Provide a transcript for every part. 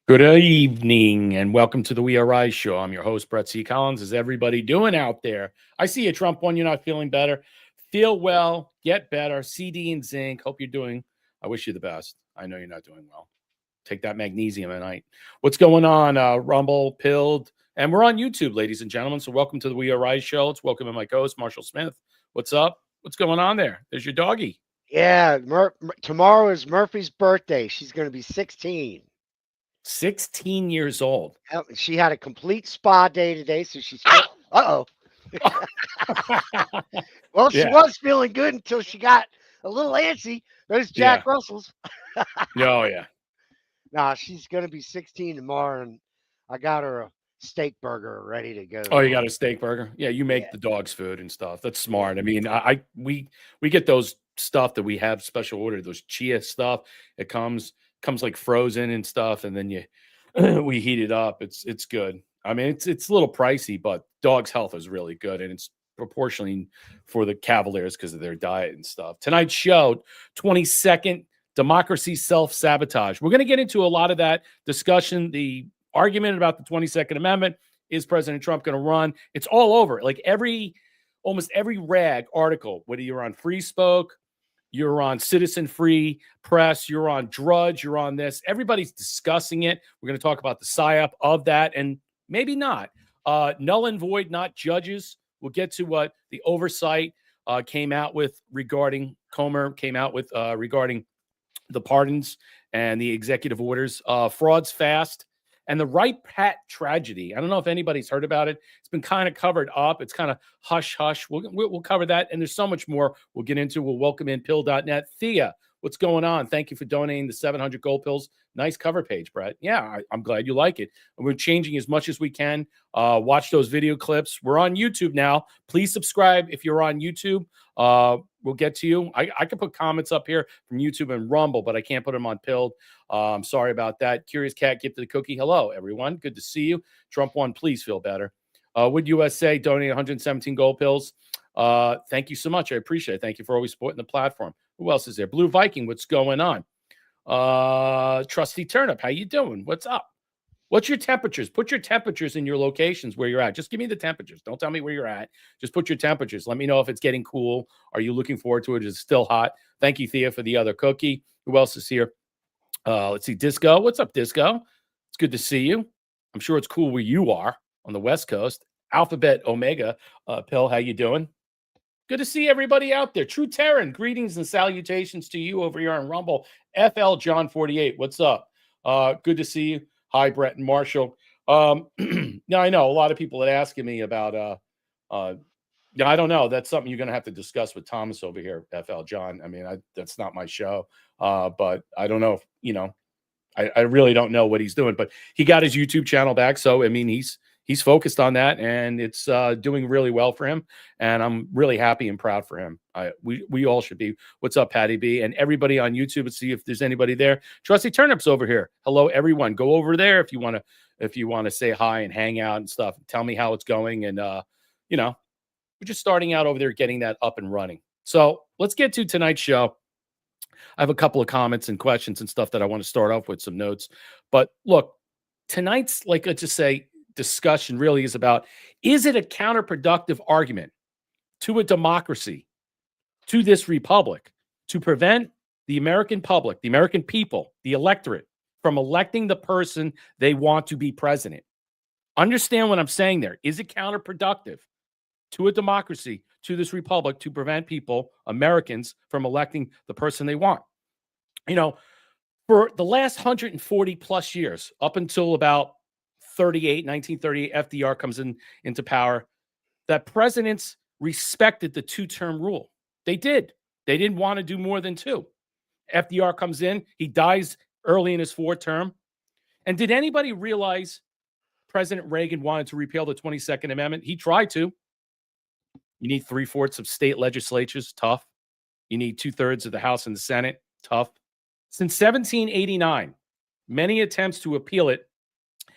Good evening and welcome to the We Are Rise show. I'm your host, Brett C. Collins. Is everybody doing out there? I see you, Trump one. You're not feeling better. Feel well, get better. CD and zinc. Hope you're doing. I wish you the best. I know you're not doing well. Take that magnesium at night. What's going on? Rumble, Pilled, and we're on YouTube, ladies and gentlemen. So welcome to the We Are Rise show. Let's welcome in my co-host, Marshall Smith. What's up? What's going on there? There's your doggy. Yeah, tomorrow is Murphy's birthday. She's going to be 16. 16 years old. She had a complete spa day today, so she's. Uh-oh. Well, she Yeah. was feeling good until she got a little antsy. Those Jack Russells. Oh, yeah. Nah, she's going to be 16 tomorrow, and I got her a steak burger ready to go. Oh, you got a steak burger? Yeah, you make Yeah. the dog's food and stuff. That's smart. I mean, we get those stuff that we have special order, those chia stuff. It comes like frozen and stuff, and then you we heat it up. It's good. I mean, it's a little pricey, but dog's health is really good, and it's proportionally for the Cavaliers because of their diet and stuff. Tonight's show, 22nd Democracy Self-Sabotage. We're going to get into a lot of that discussion, the argument about the 22nd Amendment. Is President Trump going to run? It's all over. Like almost every rag article, whether you're on Free Spoke, you're on Citizen Free Press, you're on Drudge, you're on this. Everybody's discussing it. We're going to talk about the psyop of that and maybe not. Null and void, not judges. We'll get to what the oversight came out with regarding Comer, came out with regarding the pardons and the executive orders. Frauds fast. And the Wright-Patt tragedy. I don't know if anybody's heard about it. It's been kind of covered up. It's kind of hush-hush. We'll cover that. And there's so much more we'll get into. We'll welcome in Pill.net. Thea, what's going on? Thank you for donating the 700 gold pills. Nice cover page, Brett. Yeah, I'm glad you like it. And we're changing as much as we can. Watch those video clips. We're on YouTube now. Please subscribe if you're on YouTube. We'll get to you. I can put comments up here from YouTube and Rumble, but I can't put them on Pilled. I'm sorry about that. Curious Cat gifted a cookie. Hello, everyone. Good to see you. Trump won. Please feel better. Would USA donate 117 gold pills? Thank you so much. I appreciate it. Thank you for always supporting the platform. Who else is there? Blue Viking, what's going on? Trusty Turnip, how you doing? What's up? What's your temperatures? Put your temperatures in your locations where you're at. Just give me the temperatures. Don't tell me where you're at. Just put your temperatures. Let me know if it's getting cool. Are you looking forward to it? Is it still hot? Thank you, Thea, for the other cookie. Who else is here? Let's see. Disco. What's up, Disco? It's good to see you. I'm sure it's cool where you are on the West Coast. Alphabet Omega. Pill, how you doing? Good to see everybody out there. True Terran, greetings and salutations to you over here on Rumble. FL John 48, what's up? Good to see you. Hi, Brett and Marshall. Now, I know a lot of people had asking me about, yeah, I don't know. That's something you're going to have to discuss with Thomas over here, FL John. I mean, that's not my show, but I don't know if, I really don't know what he's doing, but he got his YouTube channel back. So, I mean, he's focused on that, and it's doing really well for him. And I'm really happy and proud for him. We all should be. What's up, Patty B? And everybody on YouTube, let's see if there's anybody there. Trusty Turnip's over here. Hello, everyone. Go over there if you want to say hi and hang out and stuff. Tell me how it's going. And we're just starting out over there, getting that up and running. So let's get to tonight's show. I have a couple of comments and questions and stuff that I want to start off with, some notes. But look, tonight's, like, let's just say, discussion really is about, is it a counterproductive argument to a democracy, to this republic, to prevent the American public, the American people, the electorate from electing the person they want to be president? Understand what I'm saying there. Is it counterproductive to a democracy, to this republic, to prevent people, Americans, from electing the person they want? For the last 140 plus years, up until about 1938, FDR comes into power, that presidents respected the two-term rule. They did. They didn't want to do more than two. FDR comes in. He dies early in his fourth term. And did anybody realize President Reagan wanted to repeal the 22nd Amendment? He tried to. You need 3/4 of state legislatures. Tough. You need 2/3 of the House and the Senate. Tough. Since 1789, many attempts to appeal it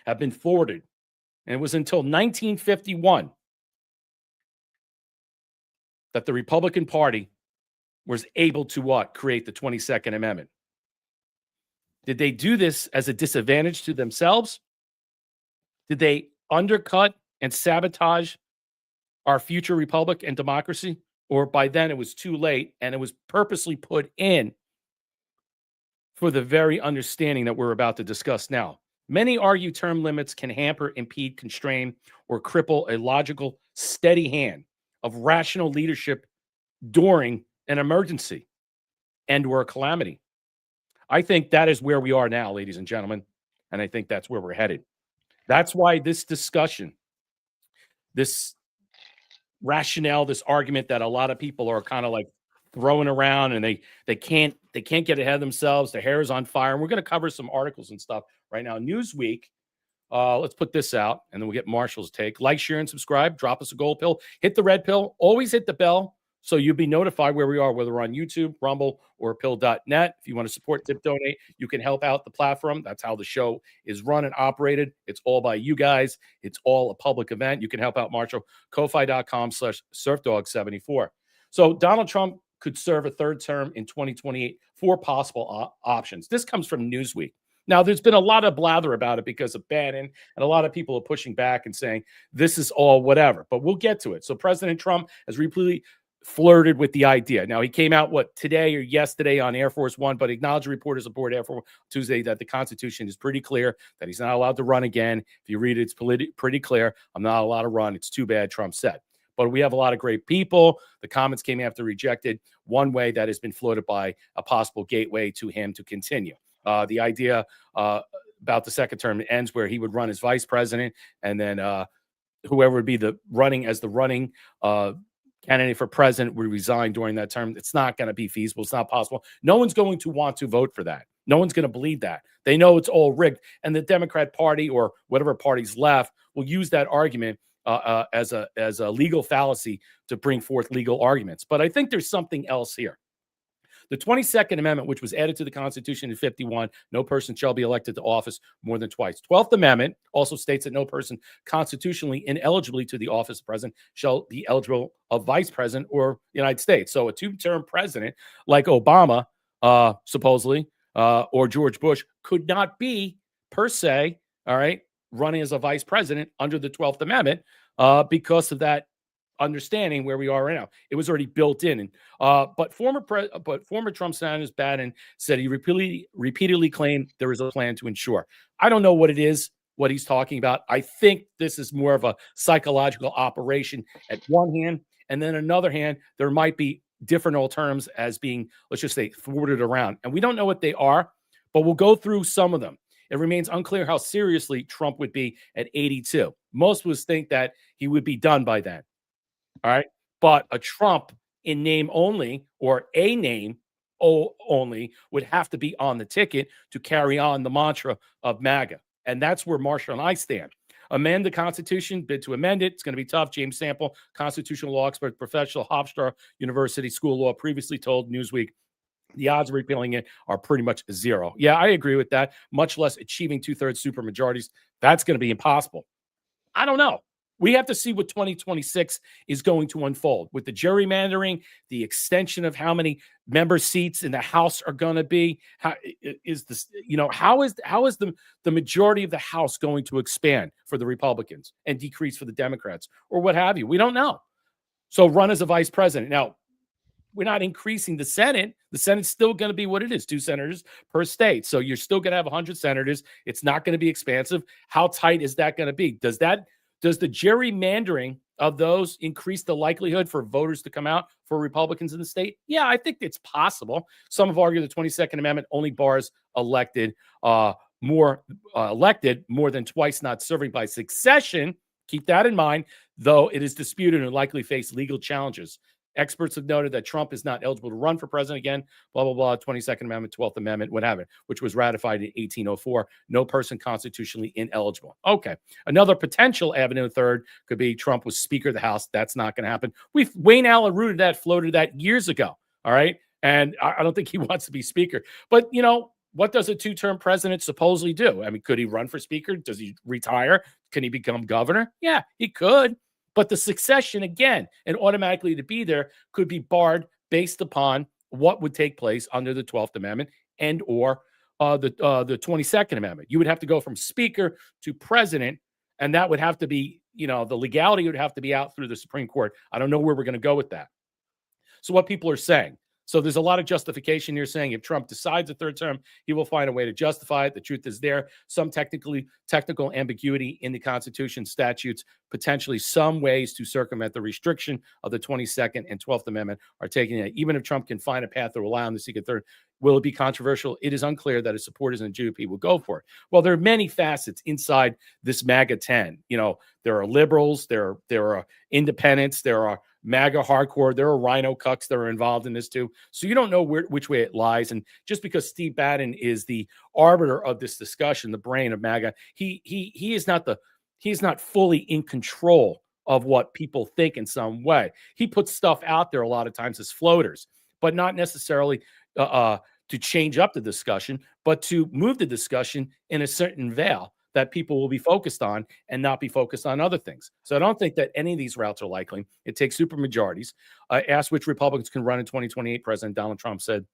have been forwarded. And it was until 1951 that the Republican Party was able to create the 22nd Amendment. Did they do this as a disadvantage to themselves? Did they undercut and sabotage our future republic and democracy? Or by then it was too late and it was purposely put in for the very understanding that we're about to discuss now? Many argue term limits can hamper, impede, constrain, or cripple a logical, steady hand of rational leadership during an emergency and or a calamity. I think that is where we are now, ladies and gentlemen, and I think that's where we're headed. That's why this discussion, this rationale, this argument that a lot of people are kind of like throwing around, and they can't get ahead of themselves. Their hair is on fire. And we're going to cover some articles and stuff right now. Newsweek. Let's put this out, and then we'll get Marshall's take. Like, share, and subscribe. Drop us a gold pill. Hit the red pill. Always hit the bell so you'll be notified where we are, whether we're on YouTube, Rumble, or pill.net. If you want to support, tip, donate, you can help out the platform. That's how the show is run and operated. It's all by you guys. It's all a public event. You can help out Marshall. Ko-fi.com/surfdog74. So Donald Trump could serve a third term in 2028. 4 possible options. This comes from Newsweek. Now, there's been a lot of blather about it because of Bannon, and a lot of people are pushing back and saying this is all whatever, but we'll get to it. So President Trump has repeatedly flirted with the idea. Now, he came out, today or yesterday on Air Force One, but acknowledged reporters aboard Air Force Tuesday that the Constitution is pretty clear, that he's not allowed to run again. If you read it, it's pretty clear. I'm not allowed to run. It's too bad, Trump said. But we have a lot of great people. The comments came after rejected one way that has been floated by a possible gateway to him to continue. The idea about the second term ends where he would run as vice president, and then whoever would be the running candidate for president would resign during that term. It's not going to be feasible. It's not possible. No one's going to want to vote for that. No one's going to believe that. They know it's all rigged. And the Democrat Party, or whatever party's left, will use that argument as a legal fallacy to bring forth legal arguments. But I think there's something else here. The 22nd Amendment, which was added to the Constitution in 51, no person shall be elected to office more than twice. 12th Amendment also states that no person constitutionally ineligible to the office of president shall be eligible of vice president or United States. So a 2-term president like Obama, supposedly, or George Bush could not be, per se, all right, running as a vice president under the 12th Amendment because of that understanding where we are right now. It was already built in. But former Trump Senator Bannon said he repeatedly claimed there is a plan to ensure. I don't know what it is, what he's talking about. I think this is more of a psychological operation at one hand, and then another hand, there might be different alternatives as being, let's just say, thwarted around. And we don't know what they are, but we'll go through some of them. It remains unclear how seriously Trump would be at 82. Most would think that he would be done by then. All right. But a Trump in name only, or a name only, would have to be on the ticket to carry on the mantra of MAGA. And that's where Marshall and I stand. Amend the Constitution, bid to amend it. It's going to be tough. James Sample, constitutional law expert, professional, Hofstra University School of Law, previously told Newsweek the odds of repealing it are pretty much zero. Yeah, I agree with that. Much less achieving 2/3 supermajorities. That's going to be impossible. I don't know. We have to see what 2026 is going to unfold with the gerrymandering, the extension of how many member seats in the House are going to be. How is this? How is the majority of the House going to expand for the Republicans and decrease for the Democrats, or what have you? We don't know. So run as a vice president. Now, we're not increasing the Senate. The Senate's still going to be what it is, 2 senators per state. So you're still going to have 100 senators. It's not going to be expansive. How tight is that going to be? Does the gerrymandering of those increase the likelihood for voters to come out for Republicans in the state? Yeah, I think it's possible. Some have argued the 22nd Amendment only bars elected more than twice not serving by succession. Keep that in mind, though it is disputed and likely face legal challenges. Experts have noted that Trump is not eligible to run for president again, blah, blah, blah, 22nd Amendment, 12th Amendment, whatever, which was ratified in 1804. No person constitutionally ineligible. Okay. Another potential avenue, third, could be Trump was Speaker of the House. That's not going to happen. Wayne Allen floated that years ago, all right? And I don't think he wants to be Speaker. But, what does a 2-term president supposedly do? I mean, could he run for Speaker? Does he retire? Can he become governor? Yeah, he could. But the succession, again, and automatically to be there, could be barred based upon what would take place under the 12th Amendment and or the 22nd Amendment. You would have to go from speaker to president, and that would have to be, the legality would have to be out through the Supreme Court. I don't know where we're going to go with that. So what people are saying. So there's a lot of justification here saying if Trump decides a third term, he will find a way to justify it. The truth is there. Some technical ambiguity in the Constitution, statutes, potentially some ways to circumvent the restriction of the 22nd and 12th Amendment are taking it. Even if Trump can find a path to allow him to seek a third, will it be controversial? It is unclear that his supporters and GOP will go for it. Well, there are many facets inside this MAGA 10. There are liberals, there are independents, there are MAGA hardcore, there are rhino cucks that are involved in this too. So you don't know which way it lies. And just because Steve Bannon is the arbiter of this discussion, the brain of MAGA, he's not fully in control of what people think in some way. He puts stuff out there a lot of times as floaters, but not necessarily to change up the discussion, but to move the discussion in a certain veil that people will be focused on and not be focused on other things. So I don't think that any of these routes are likely. It takes supermajorities. Asked which Republicans can run in 2028, President Donald Trump said,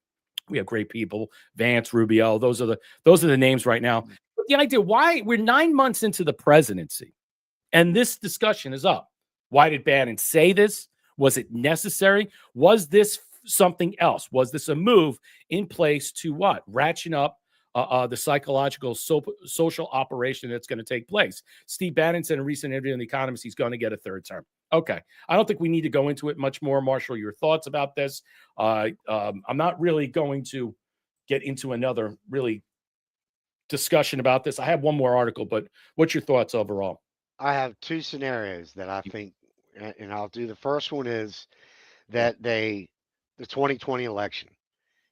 we have great people, Vance, Rubio. Those are the names right now. But the idea, why we're 9 months into the presidency and this discussion is up. Why did Bannon say this? Was it necessary? Was this something else? Was this a move in place to what? Ratchet up the psychological social operation that's going to take place. Steve Bannon said in a recent interview in The Economist he's going to get a third term. Okay. I don't think we need to go into it much more. Marshall, your thoughts about this? I'm not really going to get into another really discussion about this. I have one more article, but what's your thoughts overall? I have two scenarios that I think, and I'll do the first one is that the 2020 election.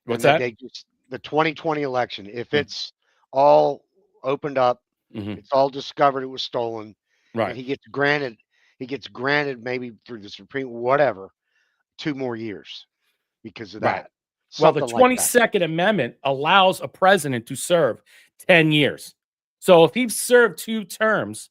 What's and that? They just the 2020 election. If it's all opened up, it's all discovered it was stolen, right? And he gets granted maybe through the Supreme whatever 2 more years because of that. Right. Well, the 22nd Amendment allows a president to serve 10 years. So if he's served 2 terms,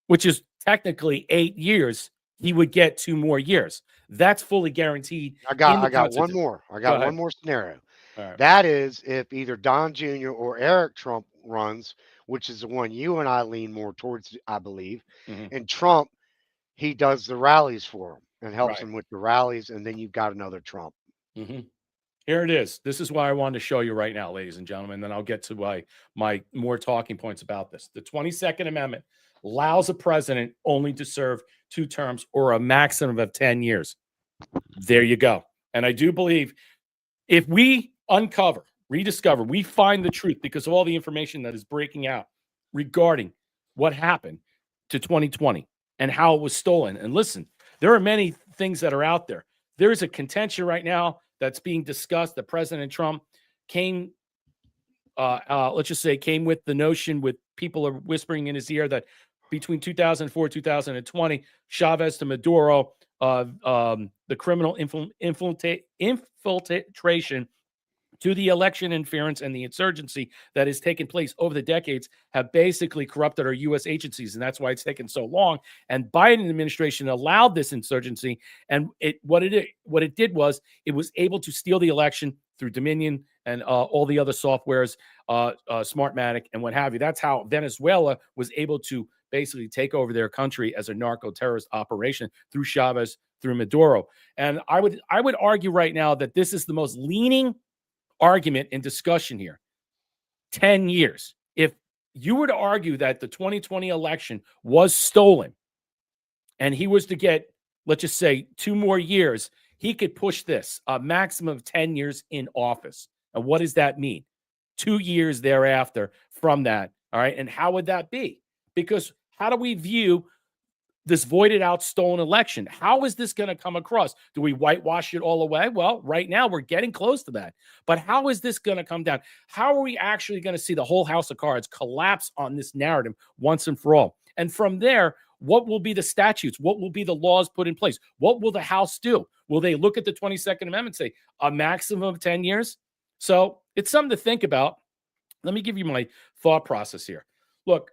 which is technically 8 years, he would get 2 more years. That's fully guaranteed. I got one more. I got one more scenario. Right. That is if either Don Jr. or Eric Trump runs, which is the one you and I lean more towards, I believe. And Trump, he does the rallies for him and helps him with the rallies, and then you've got another Trump. Here it is. This is why I wanted to show you right now, ladies and gentlemen. Then I'll get to my more talking points about this. The 22nd Amendment allows a president only to serve 2 terms or a maximum of 10 years. There you go. And I do believe if we rediscover, we find the truth because of all the information that is breaking out regarding what happened to 2020 and how it was stolen. And listen, there are many things that are out there. There is a contention right now that's being discussed that President Trump came with the notion with people are whispering in his ear that between 2004 2020, Chavez to Maduro, the criminal infiltration to the election interference and the insurgency that has taken place over the decades have basically corrupted our U.S. agencies, and that's why it's taken so long. And Biden administration allowed this insurgency, and what it did was it was able to steal the election through Dominion and all the other softwares, Smartmatic and what have you. That's how Venezuela was able to basically take over their country as a narco-terrorist operation through Chavez, through Maduro. And I would argue right now that this is the most leaning argument and discussion here. 10 years. If you were to argue that the 2020 election was stolen and he was to get, let's just say, 2 more years, he could push this a maximum of 10 years in office. And what does that mean? 2 years thereafter from that. All right. And how would that be? Because how do we view this voided out stolen election? How is this going to come across? Do we whitewash it all away? Well, right now we're getting close to that. But how is this going to come down? How are we actually going to see the whole house of cards collapse on this narrative once and for all? And from there, what will be the statutes? What will be the laws put in place? What will the House do? Will they look at the 22nd Amendment and say a maximum of 10 years? So it's something to think about. Let me give you my thought process here. Look,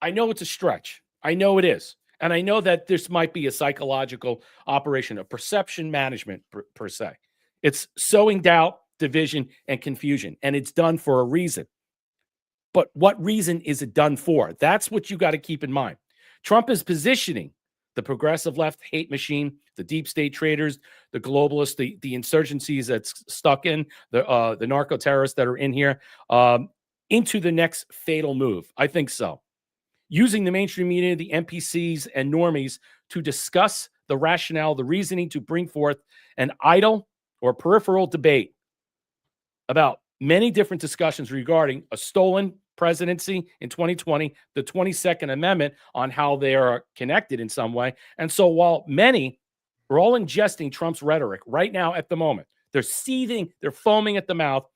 I know it's a stretch. I know it is. And I know that this might be a psychological operation, a perception management per se. It's sowing doubt division, and confusion. And it's done for a reason. But what reason is it done for? That's what you got to keep in mind. Trump is positioning the progressive left hate machine, the deep state traders, the globalists, the insurgencies that's stuck in, the narco terrorists that are in here, into the next fatal move. I think so. Using the mainstream media, the NPCs and normies to discuss the rationale, the reasoning to bring forth an idle or peripheral debate about many different discussions regarding a stolen presidency in 2020, the 22nd Amendment, on how they are connected in some way. And so while many are all ingesting Trump's rhetoric right now at the moment, they're seething, they're foaming at the mouth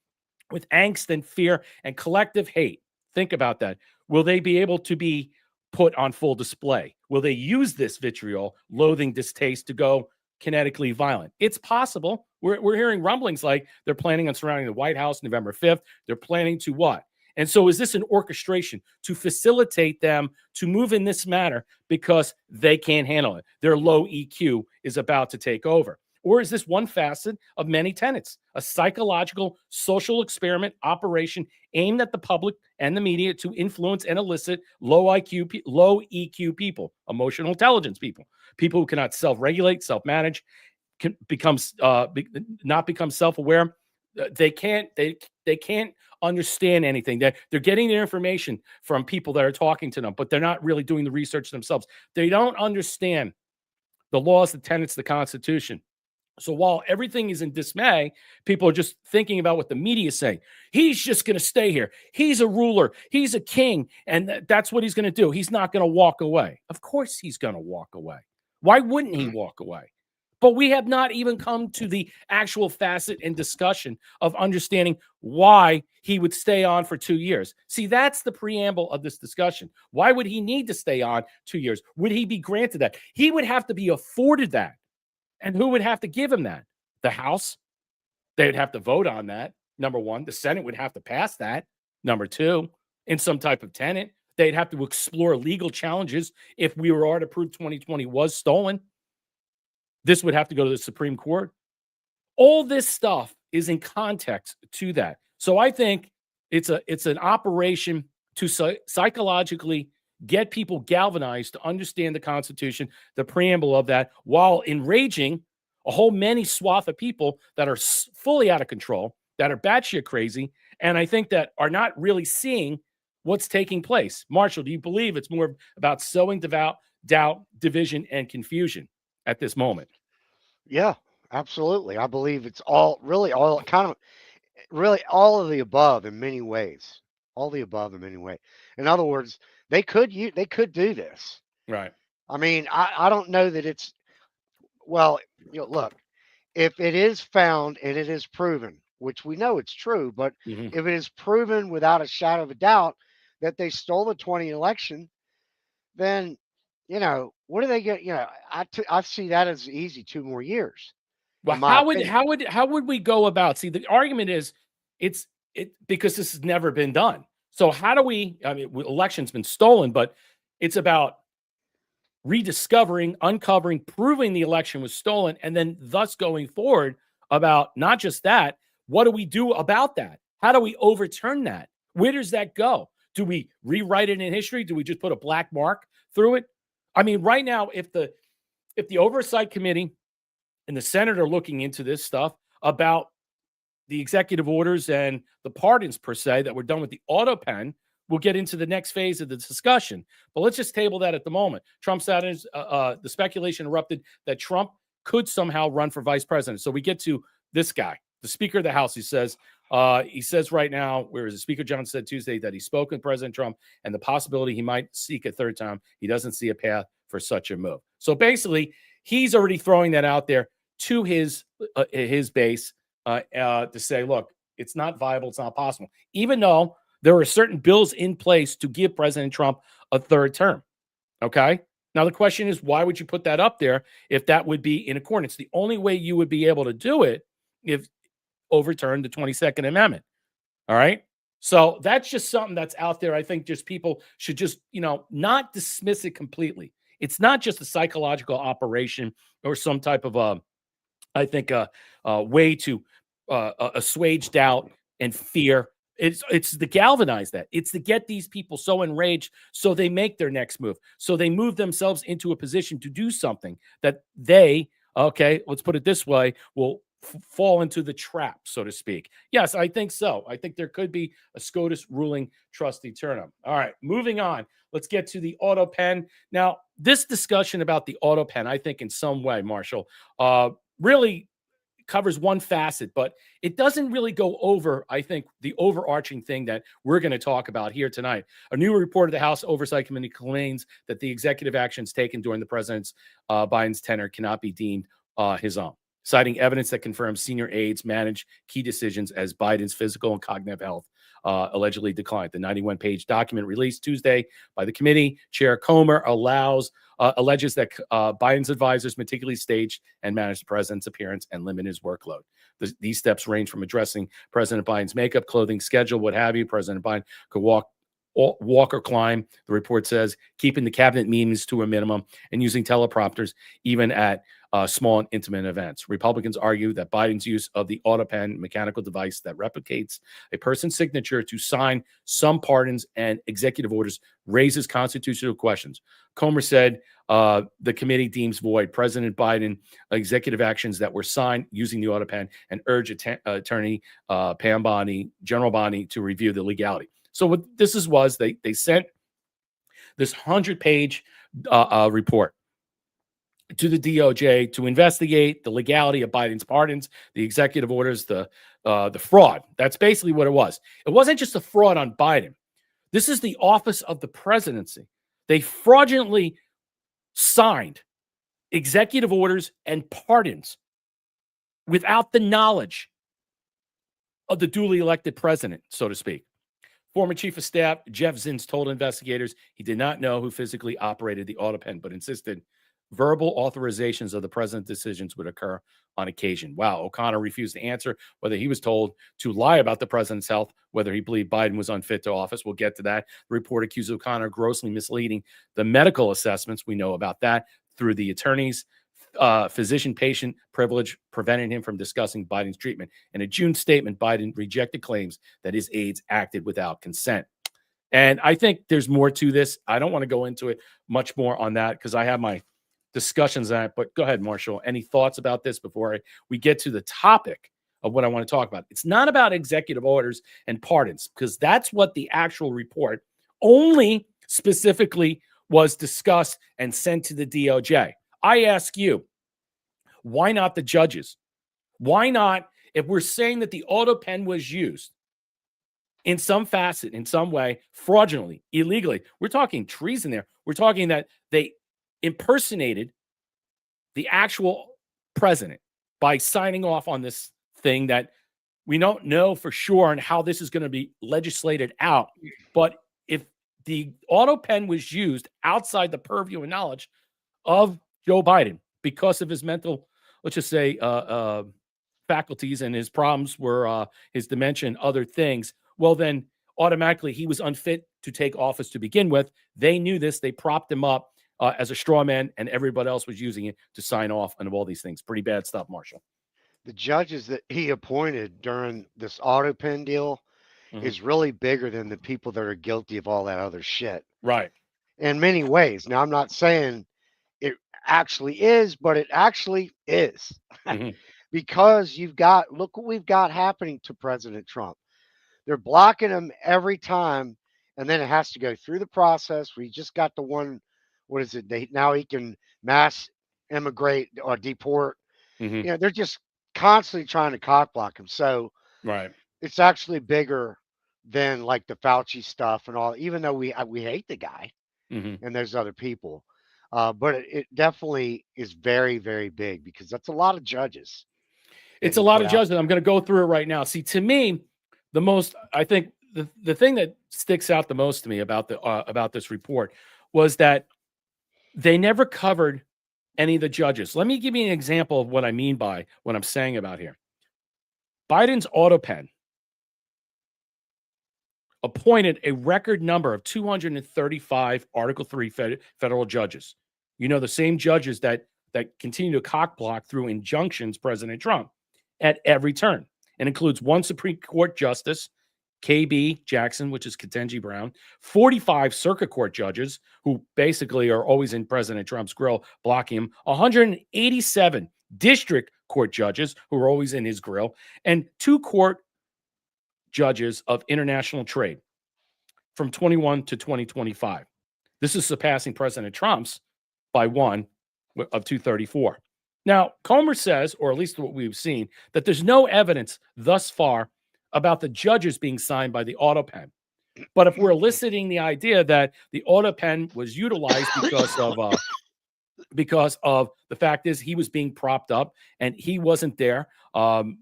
with angst and fear and collective hate. Think about that. Will they be able to be put on full display? Will they use this vitriol, loathing, distaste to go kinetically violent? It's possible. We're hearing rumblings like they're planning on surrounding the White House November 5th. They're planning to what? And so is this an orchestration to facilitate them to move in this manner because they can't handle it? Their low EQ is about to take over. Or is this one facet of many tenets, a psychological social experiment operation aimed at the public and the media to influence and elicit low EQ people, emotional intelligence people, people who cannot self-regulate, self-manage, can not become self-aware. They can't understand anything. They're getting their information from people that are talking to them, but they're not really doing the research themselves. They don't understand the laws, the tenets, the Constitution. So while everything is in dismay, people are just thinking about what the media is saying. He's just going to stay here. He's a ruler. He's a king. And that's what he's going to do. He's not going to walk away. Of course he's going to walk away. Why wouldn't he walk away? But we have not even come to the actual facet and discussion of understanding why he would stay on for 2 years. See, that's the preamble of this discussion. Why would he need to stay on 2 years? Would he be granted that? He would have to be afforded that. And who would have to give him that? The House. They would have to vote on that, number one. The Senate would have to pass that, number two, in some type of tenet. They'd have to explore legal challenges if we were to prove 2020 was stolen. This would have to go to the Supreme Court. All this stuff is in context to that. So I think it's an operation to psychologically get people galvanized to understand the Constitution, the preamble of that, while enraging a whole many swath of people that are fully out of control, that are batshit crazy, and I think that are not really seeing what's taking place. Marshall, do you believe it's more about sowing doubt, division, and confusion at this moment? Yeah, absolutely. I believe it's all of the above in many ways. All the above in many ways. In other words, they could do this. Right. I mean, I don't know that it's well, look, if it is found and it is proven, which we know it's true, but if it is proven without a shadow of a doubt that they stole the 20 election, then what do they get? I see that as easy 2 more years. Well, how would we go about? See, the argument is it's because this has never been done. So how do we? I mean, election's been stolen, but it's about rediscovering, uncovering, proving the election was stolen, and then thus going forward about not just that. What do we do about that? How do we overturn that? Where does that go? Do we rewrite it in history? Do we just put a black mark through it? I mean, right now, if the Oversight Committee and the Senate are looking into this stuff about the executive orders and the pardons per se that were done with the auto pen, we'll get into the next phase of the discussion. But let's just table that at the moment. Trump said the speculation erupted that Trump could somehow run for vice president. So we get to this guy, the Speaker of the House. He says right now, whereas the Speaker Johnson said Tuesday that he spoke with President Trump and the possibility he might seek a third time. He doesn't see a path for such a move. So basically, he's already throwing that out there to his base to say, look, it's not viable, it's not possible, even though there are certain bills in place to give President Trump a third term. Okay. Now, the question is, why would you put that up there if that would be in accordance? The only way you would be able to do it if overturn the 22nd Amendment. All right. So that's just something that's out there. I think just people should just, not dismiss it completely. It's not just a psychological operation or some type of, way to assuage doubt and fear. It's to galvanize that. It's to get these people so enraged so they make their next move. So they move themselves into a position to do something that they, okay, let's put it this way, will fall into the trap, so to speak. Yes, I think so. I think there could be a SCOTUS ruling trust eternum. All right, moving on. Let's get to the auto pen. Now, this discussion about the auto pen, I think in some way, Marshall, really covers one facet, but it doesn't really go over, I think, the overarching thing that we're going to talk about here tonight. A new report of the House Oversight Committee claims that the executive actions taken during the president's Biden's tenure cannot be deemed his own, citing evidence that confirms senior aides manage key decisions as Biden's physical and cognitive health allegedly declined. The 91-page document released Tuesday by the committee chair Comer alleges that Biden's advisors meticulously staged and managed the president's appearance and limit his workload. These steps range from addressing President Biden's makeup, clothing, schedule, what have you. President Biden could walk or climb, the report says, keeping the cabinet meetings to a minimum and using teleprompters even at small and intimate events. Republicans argue that Biden's use of the AutoPen mechanical device that replicates a person's signature to sign some pardons and executive orders raises constitutional questions. Comer said the committee deems void President Biden executive actions that were signed using the AutoPen and urge attorney Pam Bondi, General Bondi, to review the legality. So what this was they sent this 100-page report to the DOJ to investigate the legality of Biden's pardons, the executive orders, the fraud. That's basically what it was. It wasn't just a fraud on Biden. This is the office of the presidency. They fraudulently signed executive orders and pardons without the knowledge of the duly elected president, so to speak. Former Chief of Staff Jeff Zients told investigators he did not know who physically operated the AutoPen, but insisted verbal authorizations of the president's decisions would occur on occasion. Wow. O'Connor refused to answer whether he was told to lie about the president's health, whether he believed Biden was unfit to office. We'll get to that. The report accused O'Connor of grossly misleading the medical assessments. We know about that through the attorney's physician-patient privilege, preventing him from discussing Biden's treatment. In a June statement, Biden rejected claims that his aides acted without consent. And I think there's more to this. I don't want to go into it much more on that because I have my discussions on it. But go ahead, Marshall. Any thoughts about this before we get to the topic of what I want to talk about? It's not about executive orders and pardons because that's what the actual report only specifically was discussed and sent to the DOJ. I ask you, why not the judges? Why not, if we're saying that the AutoPen was used in some facet, in some way, fraudulently, illegally, we're talking treason there. We're talking that they impersonated the actual president by signing off on this thing that we don't know for sure and how this is going to be legislated out. But if the AutoPen was used outside the purview and knowledge of Joe Biden because of his mental, let's just say, faculties and his problems were his dementia and other things, well, then automatically he was unfit to take office to begin with. They knew this. They propped him up as a straw man, and everybody else was using it to sign off on all these things. Pretty bad stuff, Marshall. The judges that he appointed during this AutoPen deal is really bigger than the people that are guilty of all that other shit. Right. In many ways. Now, I'm not saying it actually is, but it actually is. Because look what we've got happening to President Trump. They're blocking him every time, and then it has to go through the process. We just got the one, what is it? Now he can mass immigrate or deport. They're just constantly trying to cock block him. So right, it's actually bigger than like the Fauci stuff and all, even though we hate the guy and there's other people. But it definitely is very, very big because that's a lot of judges. It's a lot of judges. I'm going to go through it right now. See, to me, the most, I think the thing that sticks out the most to me about this report was that they never covered any of the judges. Let me give you an example of what I mean by what I'm saying about here. Biden's AutoPen appointed a record number of 235 Article 3 federal judges. The same judges that continue to cock block through injunctions President Trump at every turn. It includes 1 Supreme Court justice, KB Jackson, which is Ketanji Brown, 45 circuit court judges who basically are always in President Trump's grill blocking him, 187 district court judges who are always in his grill, and 2 court judges of international trade from 21 to 2025. This is surpassing President Trump's by 1 of 234. Now, Comer says, or at least what we've seen, that there's no evidence thus far about the judges being signed by the auto pen. But if we're eliciting the idea that the auto pen was utilized because of the fact is he was being propped up and he wasn't there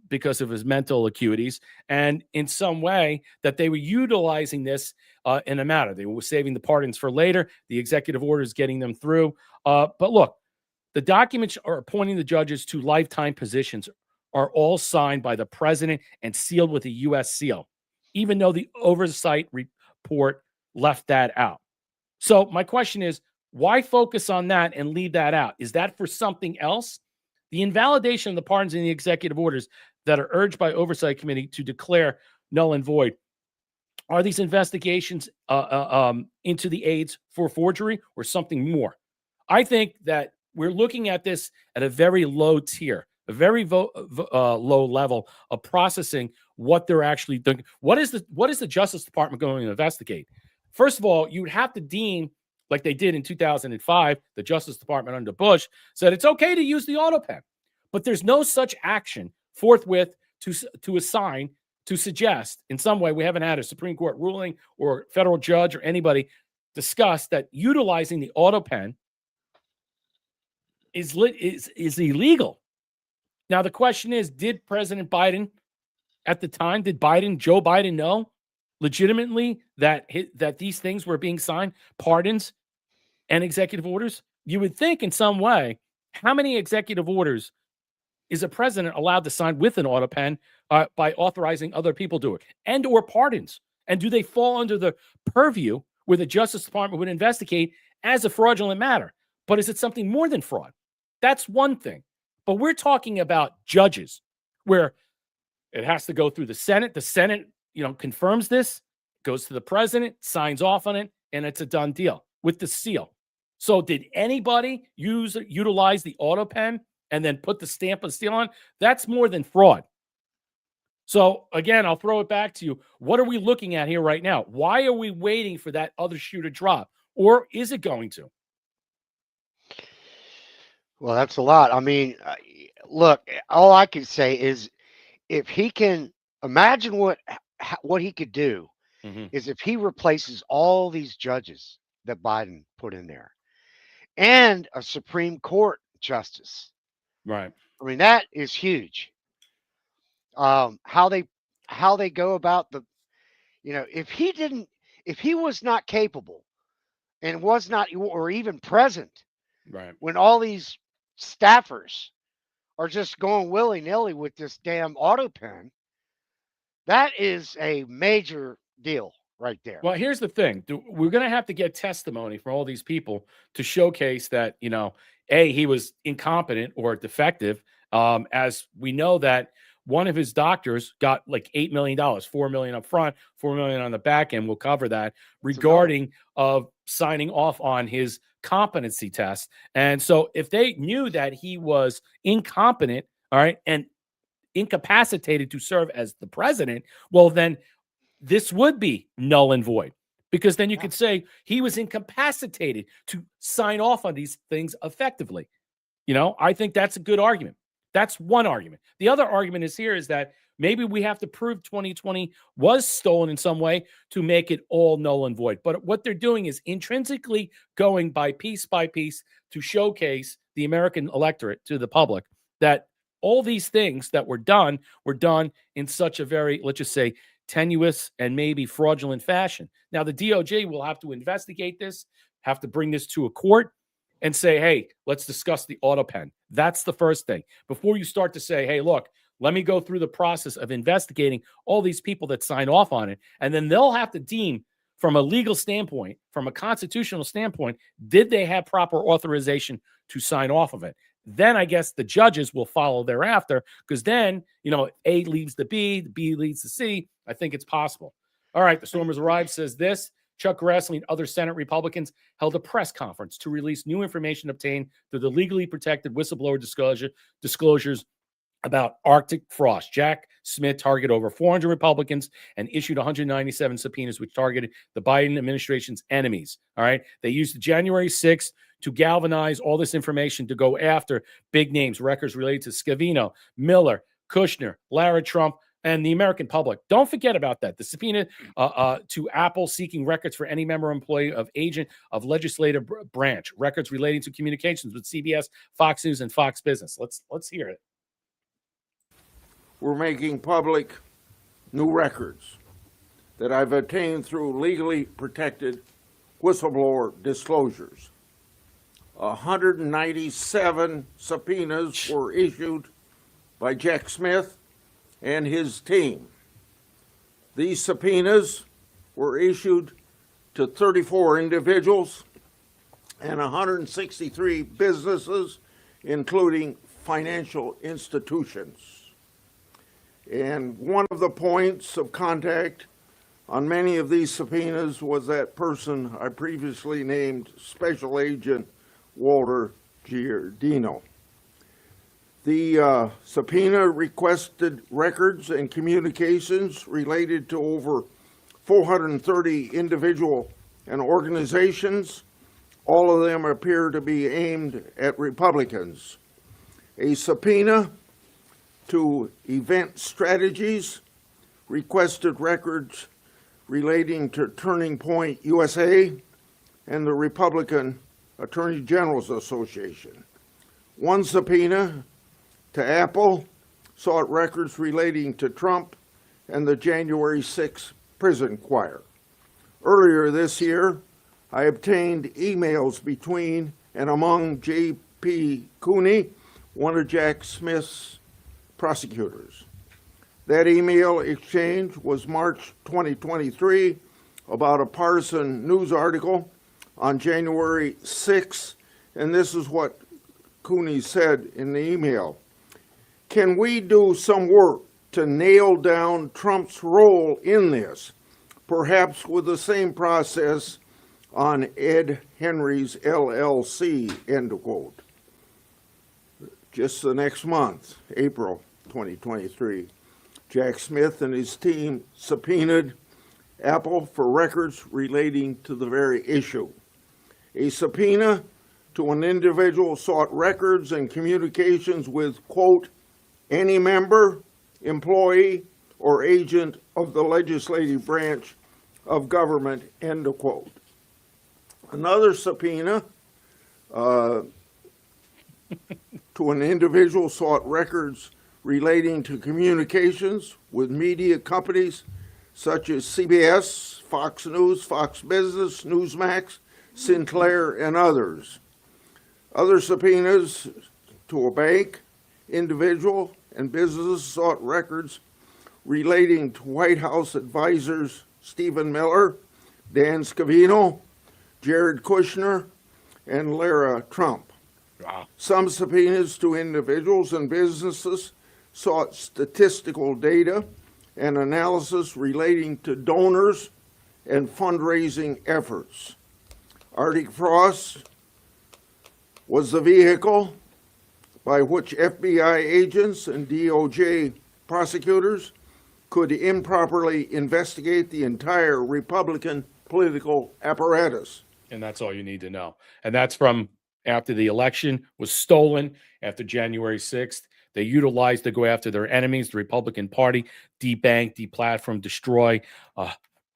because of his mental acuities, and in some way that they were utilizing this in a matter. They were saving the pardons for later, the executive orders getting them through. But look, the documents are appointing the judges to lifetime positions are all signed by the president and sealed with a U.S. seal, even though the oversight report left that out. So my question is, why focus on that and leave that out? Is that for something else? The invalidation of the pardons and the executive orders that are urged by Oversight Committee to declare null and void, are these investigations into the aides for forgery or something more? I think that we're looking at this at a very low tier, a very low level of processing what they're actually doing. What is the Justice Department going to investigate? First of all, you would have to deem, like they did in 2005, the Justice Department under Bush said it's okay to use the auto pen, but there's no such action forthwith to assign, to suggest in some way. We haven't had a Supreme Court ruling or federal judge or anybody discuss that utilizing the auto pen is illegal. Now, the question is, did President Biden at the time, Joe Biden know legitimately that these things were being signed, pardons and executive orders? You would think in some way, how many executive orders is a president allowed to sign with an auto pen by authorizing other people to do it, and or pardons? And do they fall under the purview where the Justice Department would investigate as a fraudulent matter? But is it something more than fraud? That's one thing. But we're talking about judges where it has to go through the Senate. The Senate, confirms this, goes to the president, signs off on it, and it's a done deal with the seal. So did anybody utilize the auto pen and then put the stamp of seal on? That's more than fraud. So again, I'll throw it back to you. What are we looking at here right now? Why are we waiting for that other shoe to drop? Or is it going to? Well, that's a lot. I mean, look, all I can say is if he can imagine what he could do is if he replaces all these judges that Biden put in there and a Supreme Court justice. Right. I mean, that is huge. How they go about if he was not capable and was not or even present, right, when all these staffers are just going willy-nilly with this damn auto pen, that is a major deal right there. Well, here's the thing. We're going to have to get testimony from all these people to showcase that, he was incompetent or defective. As we know that one of his doctors got like $8 million, $4 million up front, $4 million on the back end. We'll cover that regarding of signing off on his competency test. And so if they knew that he was incompetent, all right, and incapacitated to serve as the president, well, then this would be null and void, because then you could say he was incapacitated to sign off on these things effectively. I think that's a good argument. That's one argument. The other argument is that maybe we have to prove 2020 was stolen in some way to make it all null and void. But what they're doing is intrinsically going by piece to showcase the American electorate to the public that all these things that were done in such a very, let's just say, tenuous and maybe fraudulent fashion. Now, the DOJ will have to investigate this, have to bring this to a court and say, hey, let's discuss the auto pen. That's the first thing. Before you start to say, hey, look, let me go through the process of investigating all these people that signed off on it. And then they'll have to deem from a legal standpoint, from a constitutional standpoint, did they have proper authorization to sign off of it? then I guess the judges will follow thereafter, because then, A leads to B, the B leads to C. I think it's possible. All right, the Stormers Arrive says this. Chuck Grassley and other Senate Republicans held a press conference to release new information obtained through the legally protected whistleblower disclosures about Arctic frost. Jack Smith targeted over 400 Republicans and issued 197 subpoenas, which targeted the Biden administration's enemies. All right. They used the January 6th to galvanize all this information to go after big names, records related to Scavino, Miller, Kushner, Lara Trump, and the American public. Don't forget about that. The subpoena to Apple seeking records for any member or employee of agent of legislative branch, records relating to communications with CBS, Fox News, and Fox Business. Let's hear it. We're making public new records that I've obtained through legally protected whistleblower disclosures. 197 subpoenas were issued by Jack Smith and his team. These subpoenas were issued to 34 individuals and 163 businesses, including financial institutions. And one of the points of contact on many of these subpoenas was that person I previously named Special Agent Walter Giardino. The subpoena requested records and communications related to over 430 individual and organizations. All of them appear to be aimed at Republicans. A subpoena to Event Strategies requested records relating to Turning Point USA and the Republican Attorney General's Association. One subpoena to Apple sought records relating to Trump and the January 6th prison choir. Earlier this year, I obtained emails between and among J.P. Cooney, one of Jack Smith's prosecutors. That email exchange was March 2023 about a partisan news article on January 6th, and this is what Cooney said in the email. Can we do some work to nail down Trump's role in this, perhaps with the same process on Ed Henry's LLC, end quote. Just the next month, April 2023, Jack Smith and his team subpoenaed Apple for records relating to the very issue. A subpoena to an individual sought records and communications with, quote, any member, employee, or agent of the legislative branch of government, end of quote. Another subpoena to an individual sought records relating to communications with media companies such as CBS, Fox News, Fox Business, Newsmax, Sinclair, and others. Other subpoenas to a bank, individual, and businesses sought records relating to White House advisors Stephen Miller, Dan Scavino, Jared Kushner, and Lara Trump. Wow. Some subpoenas to individuals and businesses sought statistical data and analysis relating to donors and fundraising efforts. Arctic frost was the vehicle by which FBI agents and DOJ prosecutors could improperly investigate the entire Republican political apparatus. And that's all you need to know. And that's from after the election was stolen, after January 6th. They utilized to go after their enemies, the Republican Party, debank, deplatform, destroy,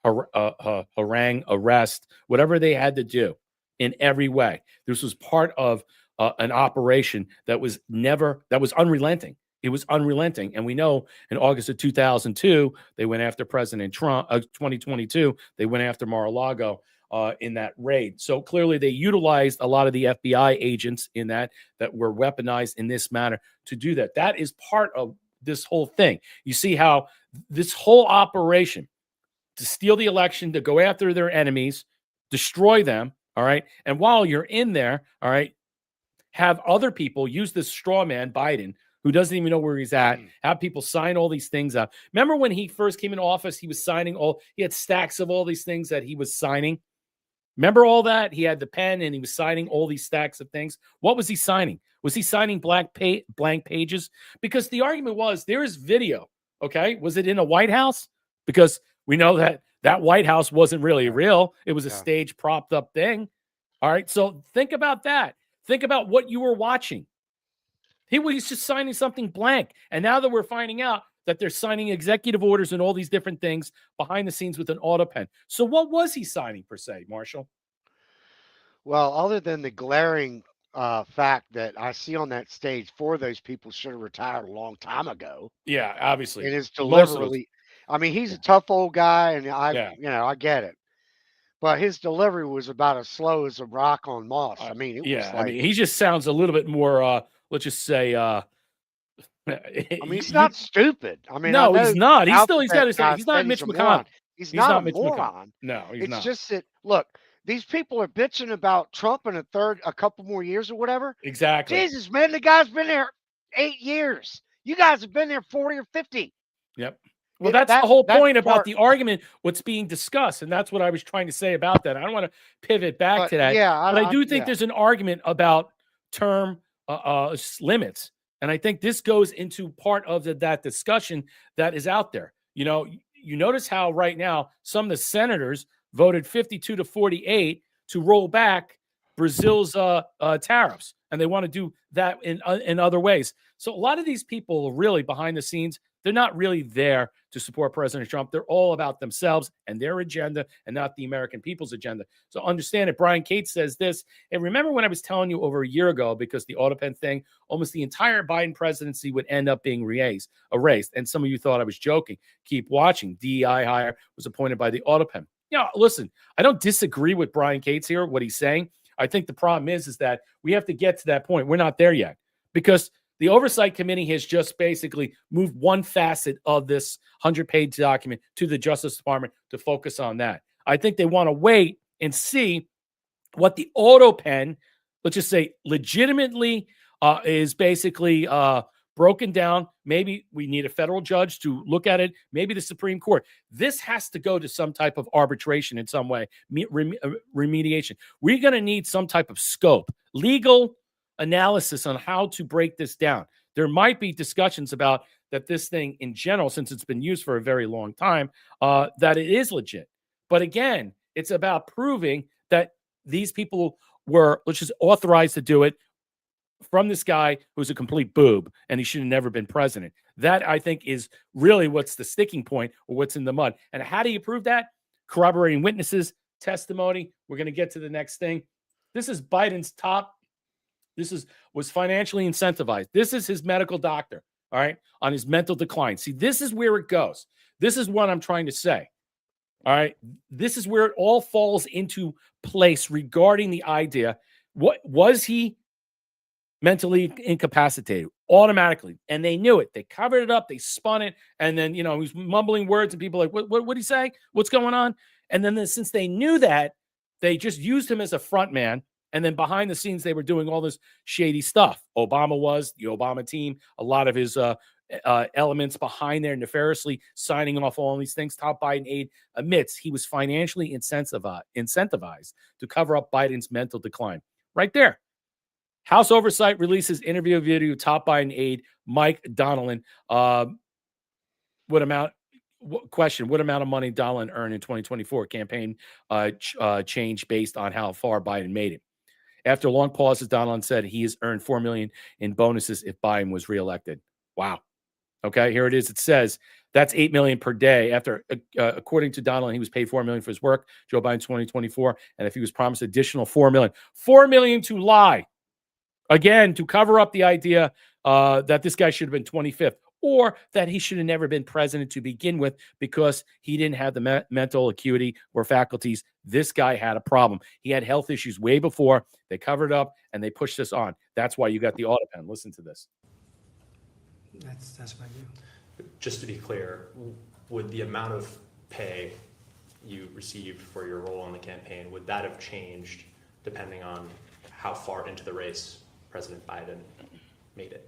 harangue, arrest, whatever they had to do in every way. This was part of an operation that was unrelenting. It was unrelenting. And we know in August of 2002, they went after President Trump. 2022, they went after Mar-a-Lago in that raid. So clearly they utilized a lot of the FBI agents in that were weaponized in this manner to do that. That is part of this whole thing. You see how this whole operation to steal the election, to go after their enemies, destroy them, all right? And while you're in there, all right, have other people use this straw man, Biden, who doesn't even know where he's at, have people sign all these things up. Remember when he first came into office, he was signing he had stacks of all these things that he was signing. Remember all that? He had the pen and he was signing all these stacks of things. What was he signing? Was he signing blank pages? Because the argument was there is video. Okay. Was it in a White House? Because we know that White House wasn't really real. It was a stage propped up thing. All right. So think about that. Think about what you were watching. He was just signing something blank. And now that we're finding out that they're signing executive orders and all these different things behind the scenes with an auto pen. So what was he signing per se, Marshall? Well, other than the glaring fact that I see on that stage, 4 of those people should have retired a long time ago. Yeah, obviously. And his delivery, I mean, he's a tough old guy, and I get it. But his delivery was about as slow as a rock on moss. I mean, it was like, he just sounds a little bit more, let's just say, I mean, he's not stupid. I mean, no, he's not. He's not Mitch McConnell. He's not a moron. No, he's not. It's just that, look, these people are bitching about Trump in a couple more years or whatever. Exactly. Jesus, man, the guy's been there 8 years. You guys have been there 40 or 50. Yep. Well, that's the whole point about the argument, what's being discussed. And that's what I was trying to say about that. I don't want to pivot back to that. Yeah, but I do think there's an argument about term limits. And I think this goes into part of that discussion that is out there. You know, you notice how right now some of the senators voted 52 to 48 to roll back Brazil's tariffs. And they want to do that in other ways. So a lot of these people are really behind the scenes. They're not really there to support President Trump. They're all about themselves and their agenda and not the American people's agenda. So understand it. Brian Cates says this. And remember when I was telling you over a year ago, because the auto pen thing, almost the entire Biden presidency would end up being erased. And some of you thought I was joking. Keep watching. DEI hire was appointed by the auto pen. Listen, I don't disagree with Brian Cates here, what he's saying. I think the problem is that we have to get to that point. We're not there yet because the Oversight Committee has just basically moved one facet of this 100-page document to the Justice Department to focus on that. I think they want to wait and see what the auto pen, let's just say, legitimately is basically broken down. Maybe we need a federal judge to look at it. Maybe the Supreme Court. This has to go to some type of arbitration in some way, remediation. We're going to need some type of scope, legal analysis on how to break this down. There might be discussions about that this thing in general, since it's been used for a very long time, that it is legit. But again, it's about proving that these people were, let's just authorized to do it from this guy who's a complete boob and he should have never been president. That, I think, is really what's the sticking point or what's in the mud. And how do you prove that? Corroborating witnesses, testimony. We're going to get to the next thing. This is Biden's top. Was financially incentivized. This is his medical doctor, all right, on his mental decline. See, this is where it goes. This is what I'm trying to say. All right. This is where it all falls into place regarding the idea. What was he mentally incapacitated automatically? And they knew it. They covered it up. They spun it. And then, he was mumbling words and people like, what did he say? What's going on? And then since they knew that, they just used him as a front man. And then behind the scenes, they were doing all this shady stuff. The Obama team, a lot of his elements behind there nefariously signing off all these things. Top Biden aide admits he was financially incentivized to cover up Biden's mental decline. Right there. House Oversight releases interview video top Biden aide Mike Donilon. What amount of money Donilon earned in 2024 campaign change based on how far Biden made it. After long pauses, Donilon said he has earned $4 million in bonuses if Biden was reelected. Wow. Okay, here it is. It says that's $8 million per day. After, according to Donilon, he was paid $4 million for his work, Joe Biden 2024, and if he was promised additional $4 million to lie, again, to cover up the idea that this guy should have been 25th. Or that he should have never been president to begin with because he didn't have the mental acuity or faculties. This guy had a problem. He had health issues way before. They covered up and they pushed this on. That's why you got the auto pen. Listen to this. That's my view. Just to be clear, would the amount of pay you received for your role on the campaign, would that have changed depending on how far into the race President Biden made it?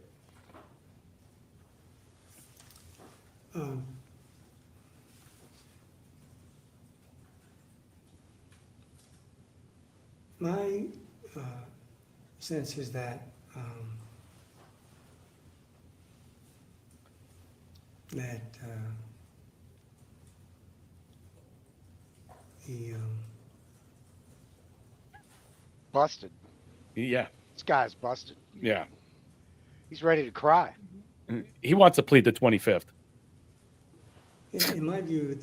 My sense is that the Busted. Yeah. This guy's busted. Yeah. He's ready to cry. He wants to plead the 25th. in my view,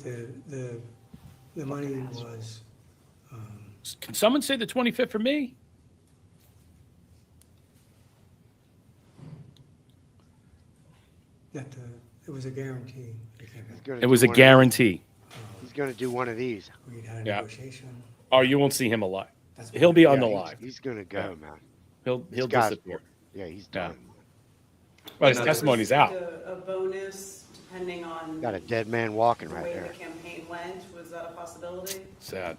the money was Can someone say the 25th for me? that it was a guarantee. It was a guarantee. He's going to do one of these. We'd had a Yeah. negotiation. Oh, you won't see him alive. That's He'll be on Yeah, the he's- live. He's going to go, man. He'll This guy's- disappear. Yeah, he's Yeah. done. Well, his testimony's out. A bonus depending on Got a dead man walking the right way there. the campaign went. Was that a possibility? Sad.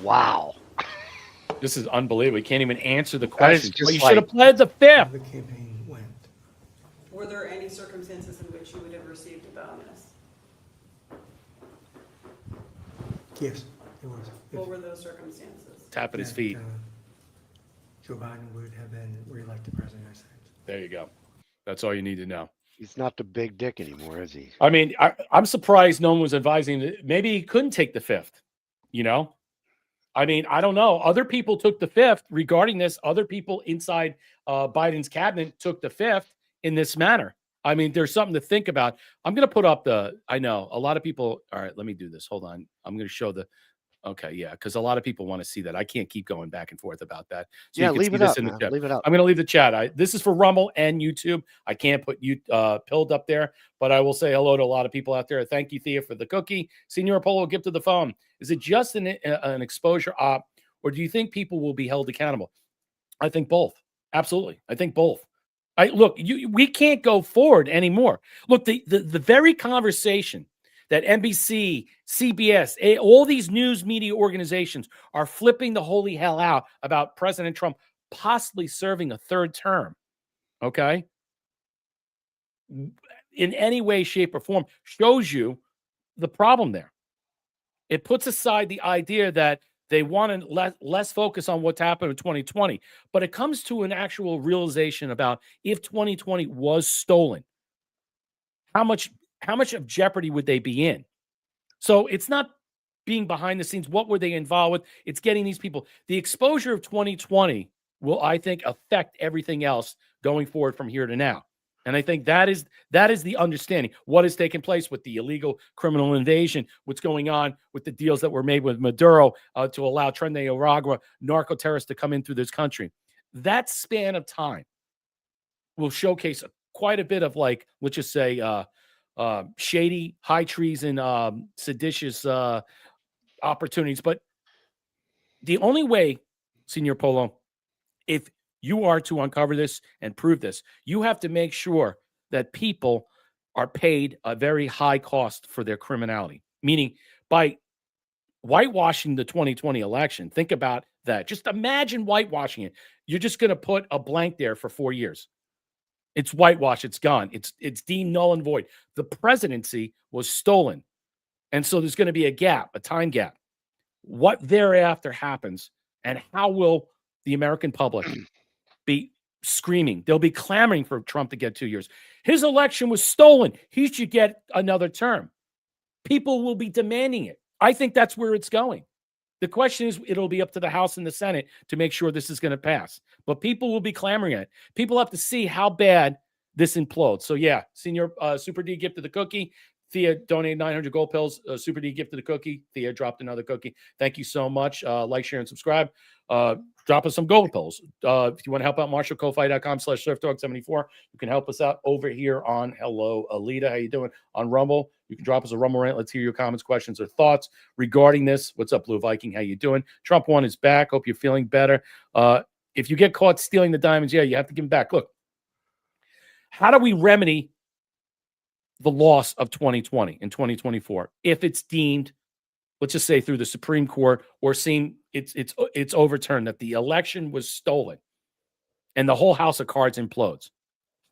Wow. This is unbelievable. He can't even answer the That is question. just Well, you should have like- pled the 5th. The campaign went. Were there any circumstances in which you would have received a bonus? Yes, it was. What were those circumstances? Tapping his That, feet. Joe Biden would have been reelected president of the United States. There you go. That's all you need to know. He's not the big dick anymore, is he? I mean, I'm surprised no one was advising that maybe he couldn't take the 5th, you know? I mean, I don't know. Other people took the 5th regarding this. Other people inside Biden's cabinet took the 5th in this manner. I mean, there's something to think about. I'm going to put up I know a lot of people. All right, let me do this. Hold on. I'm going to show okay, yeah, because a lot of people want to see that. I can't keep going back and forth about that. So Yeah, you can leave see it this up, in the man. chat. Leave it up. I'm going to leave the chat. This is for Rumble and YouTube. I can't put you pilled up there, but I will say hello to a lot of people out there. Thank you, Thea, for the cookie. Senior Apollo, gift to the phone. Is it just an exposure op, or do you think people will be held accountable? I think both. Absolutely. I think both. Look, we can't go forward anymore. Look, the very conversation that NBC, CBS, all these news media organizations are flipping the holy hell out about President Trump possibly serving a 3rd term, okay? In any way, shape, or form, shows you the problem there. It puts aside the idea that they want to less focus on what's happened in 2020, but it comes to an actual realization about if 2020 was stolen, how much of jeopardy would they be in? So it's not being behind the scenes. What were they involved with? It's getting these people. The exposure of 2020 will, I think, affect everything else going forward from here to now. And I think that is the understanding. What has taken place with the illegal criminal invasion, what's going on with the deals that were made with Maduro to allow Tren de Aragua narco-terrorists to come in through this country. That span of time will showcase quite a bit of, like, let's just say, shady, high treason, seditious opportunities. But the only way, Senior Polo, if you are to uncover this and prove this, you have to make sure that people are paid a very high cost for their criminality. Meaning, by whitewashing the 2020 election, think about that. Just imagine whitewashing it. You're just going to put a blank there for 4 years. It's whitewash. It's gone. It's deemed null and void. The presidency was stolen. And so there's going to be a time gap. What thereafter happens, and how will the American public be screaming? They'll be clamoring for Trump to get 2 years. His election was stolen. He should get another term. People will be demanding it. I think that's where it's going. The question is, it'll be up to the House and the Senate to make sure this is going to pass. But people will be clamoring it. People have to see how bad this implodes. So, yeah, Senior Super D gifted the cookie. Thea donated 900 gold pills. Super D gifted the cookie. Thea dropped another cookie. Thank you so much. Like, share, and subscribe. Drop us some gold pills. If you want to help out, marshallko-fi.com/surfdog74. You can help us out over here on Hello Alita. How you doing? On Rumble. You can drop us a Rumble rant. Let's hear your comments, questions, or thoughts regarding this. What's up, Blue Viking? How you doing? Trump 1 is back. Hope you're feeling better. If you get caught stealing the diamonds, yeah, you have to give them back. Look, how do we remedy the loss of 2020 and 2024 if it's deemed let's just say through the Supreme Court, or seen it's overturned, that the election was stolen and the whole house of cards implodes,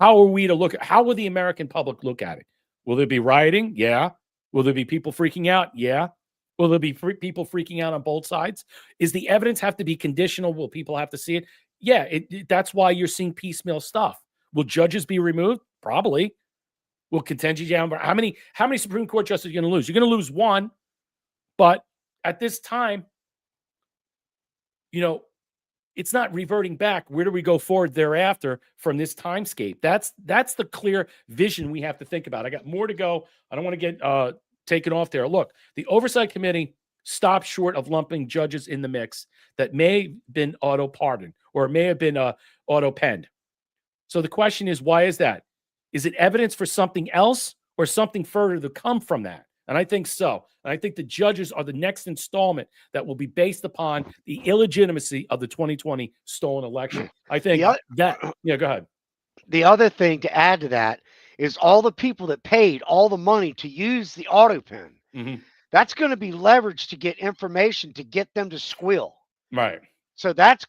how are we to look at, how will the American public look at it? Will there be rioting? Yeah. Will there be people freaking out? Yeah. Will there be people freaking out on both sides? Is the evidence have to be conditional? Will people have to see it? Yeah. That's why you're seeing piecemeal stuff. Will judges be removed? Probably. Will contingency down? How many Supreme Court justices are you going to lose? You're going to lose one. But at this time, it's not reverting back. Where do we go forward thereafter from this timescape? That's the clear vision we have to think about. I got more to go. I don't want to get taken off there. Look, the Oversight Committee stopped short of lumping judges in the mix that may have been auto-pardoned or may have been auto-penned. So the question is, why is that? Is it evidence for something else or something further to come from that? And I think so. And I think the judges are the next installment that will be based upon the illegitimacy of the 2020 stolen election. I think yeah, go ahead. The other thing to add to that is all the people that paid all the money to use the auto pen. Mm-hmm. That's going to be leveraged to get information to get them to squeal. Right. So that's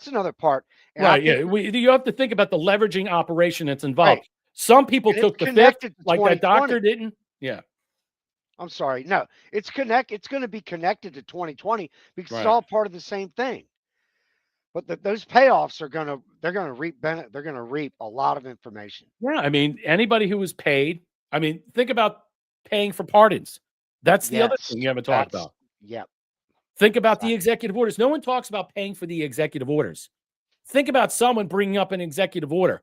another part. And right. Yeah. You have to think about the leveraging operation that's involved. Right. Some people took the fifth, like that doctor didn't. Yeah. I'm sorry. No, it's going to be connected to 2020 because it's all part of the same thing. But those payoffs they're going to reap a lot of information. Yeah, I mean, anybody who was paid. I mean, think about paying for pardons. That's the other thing you haven't talked about. Yep. Think about the executive orders. No one talks about paying for the executive orders. Think about someone bringing up an executive order,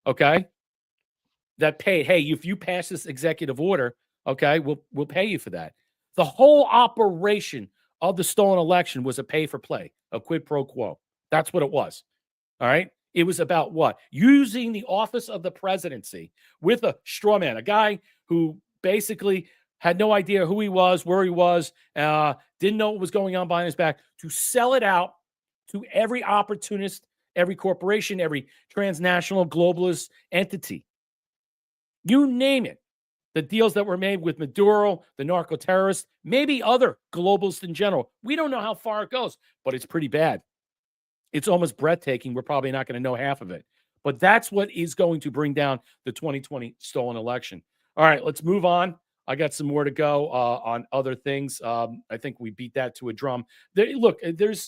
okay? That paid. Hey, if you pass this executive order, okay, we'll pay you for that. The whole operation of the stolen election was a pay for play, a quid pro quo. That's what it was. All right. It was about what? Using the office of the presidency with a straw man, a guy who basically had no idea who he was, where he was, didn't know what was going on behind his back, to sell it out to every opportunist, every corporation, every transnational globalist entity. You name it. The deals that were made with Maduro, the narco-terrorists, maybe other globalists in general. We don't know how far it goes, but it's pretty bad. It's almost breathtaking. We're probably not going to know half of it. But that's what is going to bring down the 2020 stolen election. All right, let's move on. I got some more to go on other things. I think we beat that to a drum. I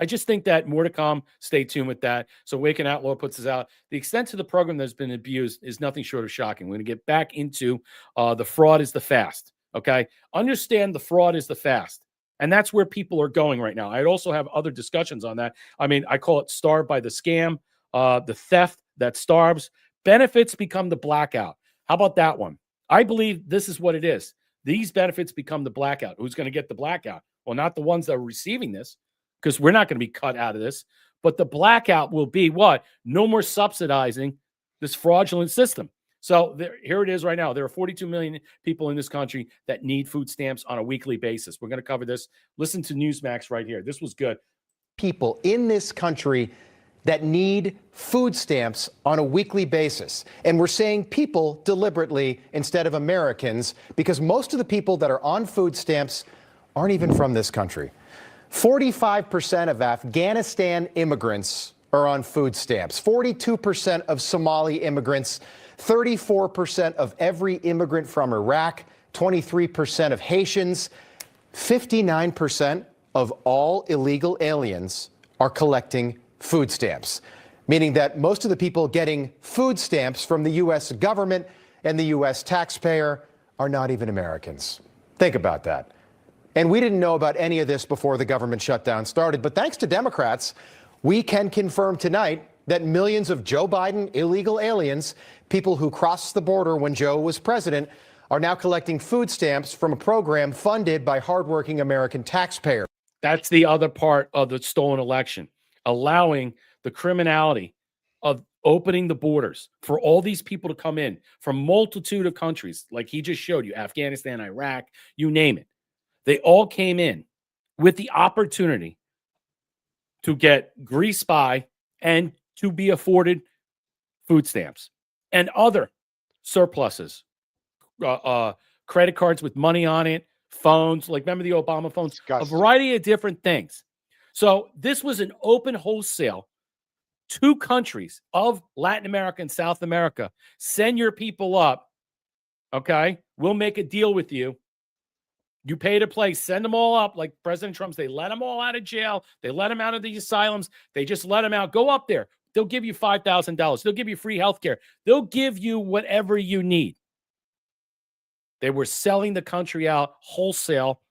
just think that more to come. Stay tuned with that. So Waking Outlaw puts this out. The extent to the program that's been abused is nothing short of shocking. We're going to get back into the fraud is the fast. Okay? Understand the fraud is the fast. And that's where people are going right now. I'd also have other discussions on that. I mean, I call it starved by the scam, the theft that starves. Benefits become the blackout. How about that one? I believe this is what it is. These benefits become the blackout. Who's going to get the blackout? Well, not the ones that are receiving this, because we're not going to be cut out of this. But the blackout will be what? No more subsidizing this fraudulent system. So here it is right now. There are 42 million people in this country that need food stamps on a weekly basis. We're going to cover this. Listen to Newsmax right here. This was good. People in this country that need food stamps on a weekly basis. And we're saying people deliberately instead of Americans, because most of the people that are on food stamps aren't even from this country. 45% of Afghanistan immigrants are on food stamps. 42% of Somali immigrants. 34% of every immigrant from Iraq, 23% of Haitians, 59% of all illegal aliens are collecting food stamps, meaning that most of the people getting food stamps from the U.S. government and the U.S. taxpayer are not even Americans. Think about that. And we didn't know about any of this before the government shutdown started, but thanks to Democrats, we can confirm tonight that millions of Joe Biden illegal aliens, people who crossed the border when Joe was president, are now collecting food stamps from a program funded by hardworking American taxpayers. That's the other part of the stolen election, allowing the criminality of opening the borders for all these people to come in from multitude of countries, like he just showed you, Afghanistan, Iraq, you name it. They all came in with the opportunity to get grease by and to be afforded food stamps and other surpluses, credit cards with money on it, phones, like remember the Obama phones, Disgusting. a variety of different things. So this was an open wholesale. 2 countries of Latin America and South America, send your people up. Okay. We'll make a deal with you. You pay to play, send them all up like President Trump's. They let them all out of jail. They let them out of the asylums. They just let them out. Go up there. They'll give you $5,000. They'll give you free health care. They'll give you whatever you need. They were selling the country out wholesale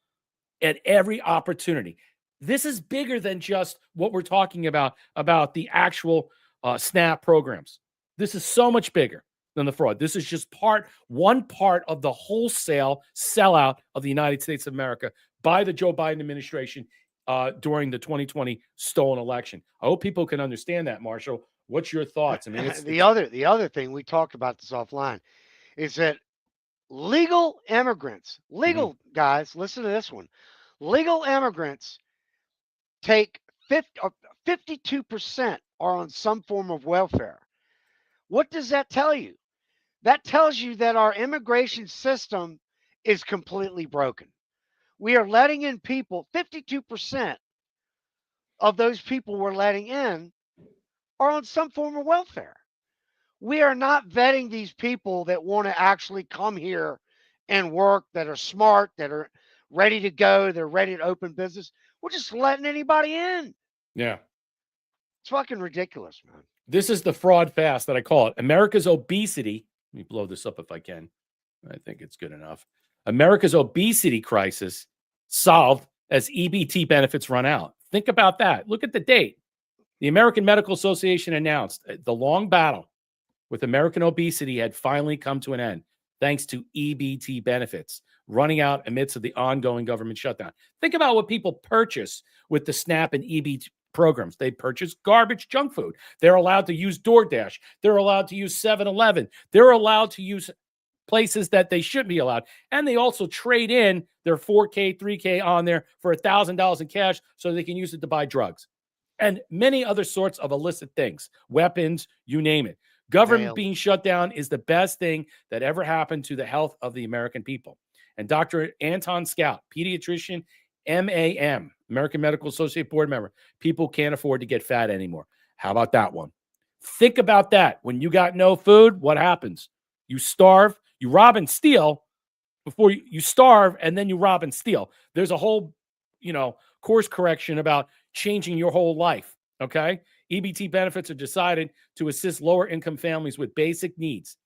at every opportunity. This is bigger than just what we're talking about the actual SNAP programs. This is so much bigger than the fraud. This is just one part of the wholesale sellout of the United States of America by the Joe Biden administration during the 2020 stolen election. I hope people can understand that, Marshall. What's your thoughts? I mean, the other thing, we talked about this offline, is that legal immigrants, guys, listen to this one. Legal immigrants take 52% are on some form of welfare. What does that tell you? That tells you that our immigration system is completely broken. We are letting in people, 52% of those people we're letting in are on some form of welfare. We are not vetting these people that want to actually come here and work, that are smart, that are ready to go, they're ready to open business. We're just letting anybody in. Yeah. It's fucking ridiculous, man. This is the fraud fast that I call it. America's obesity. Let me blow this up if I can. I think it's good enough. America's obesity crisis solved as EBT benefits run out. Think about that. Look at the date. The American Medical Association announced the long battle with American obesity had finally come to an end, thanks to EBT benefits running out amidst of the ongoing government shutdown. Think about what people purchase with the SNAP and EBT programs. They purchase garbage junk food. They're allowed to use DoorDash. They're allowed to use 7-Eleven. They're allowed to use places that they shouldn't be allowed. And they also trade in their 4K, 3K on there for $1,000 in cash so they can use it to buy drugs. And many other sorts of illicit things, weapons, you name it. Government being shut down is the best thing that ever happened to the health of the American people. And Dr. Anton Scout, pediatrician, MAM, American Medical Association board member, people can't afford to get fat anymore. How about that one? Think about that. When you got no food, what happens? You starve, you rob and steal before you starve, and then you rob and steal. There's a whole, course correction about changing your whole life, okay? EBT benefits are decided to assist lower income families with basic needs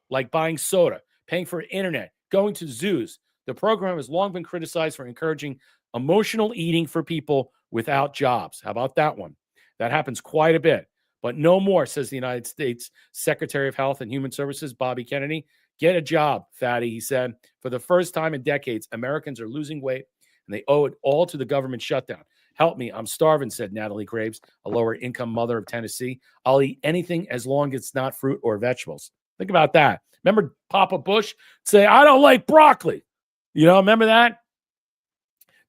like buying soda, paying for internet, going to zoos. The program has long been criticized for encouraging emotional eating for people without jobs. How about that one? That happens quite a bit, but no more, says the United States Secretary of Health and Human Services, Bobby Kennedy. Get a job, fatty, he said. For the first time in decades, Americans are losing weight, and they owe it all to the government shutdown. Help me, I'm starving, said Natalie Graves, a lower-income mother of Tennessee. I'll eat anything as long as it's not fruit or vegetables. Think about that. Remember Papa Bush say, I don't like broccoli. Remember that?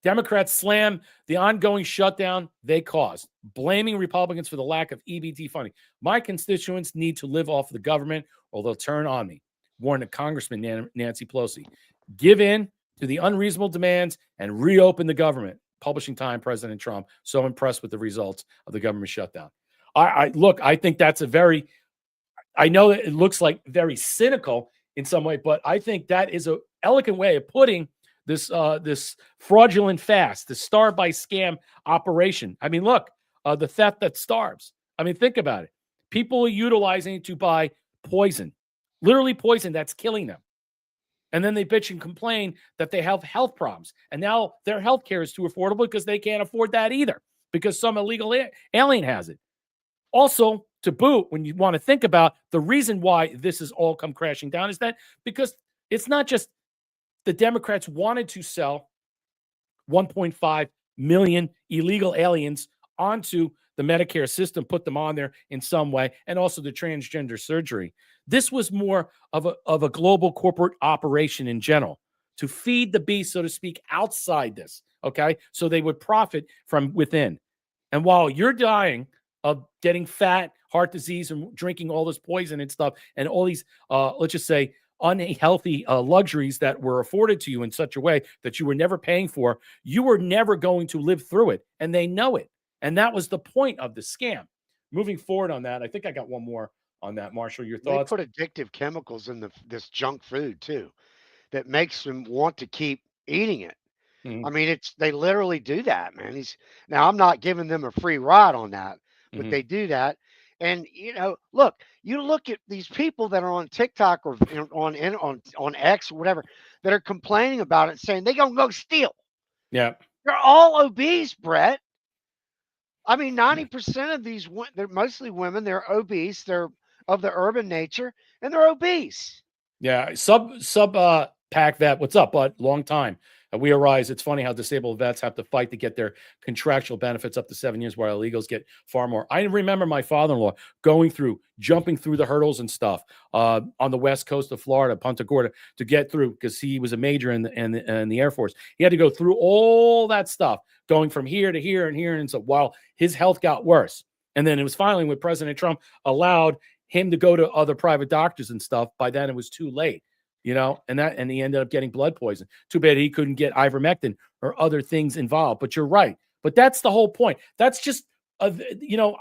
Democrats slam the ongoing shutdown they caused, blaming Republicans for the lack of EBT funding. My constituents need to live off the government or they'll turn on me, warned a Congressman Nancy Pelosi. Give in to the unreasonable demands and reopen the government. Publishing Time, President Trump, so impressed with the results of the government shutdown. I think that's I know that it looks like very cynical in some way, but I think that is an elegant way of putting this fraudulent fast, the starve by scam operation. I mean, look, the theft that starves. I mean, think about it. People are utilizing it to buy poison, literally poison that's killing them. And then they bitch and complain that they have health problems. And now their health care is too affordable because they can't afford that either because some illegal alien has it. Also, to boot, when you want to think about the reason why this has all come crashing down is that because it's not just the Democrats wanted to sell 1.5 million illegal aliens onto the Medicare system, put them on there in some way, and also the transgender surgery. This was more of a global corporate operation in general to feed the beast, so to speak, outside this, okay? So they would profit from within. And while you're dying of getting fat, heart disease, and drinking all this poison and stuff, and all these, let's just say, unhealthy luxuries that were afforded to you in such a way that you were never paying for, you were never going to live through it. And they know it. And that was the point of the scam. Moving forward on that, I think I got one more on that. Marshall, your thoughts? They put addictive chemicals in this junk food too that makes them want to keep eating it. I mean, they literally do that, man. Now I'm not giving them a free ride on that, but they do that. And look at these people that are on TikTok or on X or whatever that are complaining about it, saying they gonna go steal. Yeah, they're all obese, Brett. I mean, 90% of these, they're mostly women. They're obese. They're of the urban nature, and they're obese. Yeah, pack vet. What's up, bud? Long time. We arise. It's funny how disabled vets have to fight to get their contractual benefits up to 7 years, while illegals get far more. I remember my father-in-law jumping through the hurdles and stuff on the west coast of Florida, Punta Gorda, to get through because he was a major in the Air Force. He had to go through all that stuff, going from here to here and here, and so while his health got worse, and then it was finally when President Trump allowed him to go to other private doctors and stuff. By then, it was too late. And he ended up getting blood poison. Too bad he couldn't get ivermectin or other things involved. But you're right. But that's the whole point. That's just, I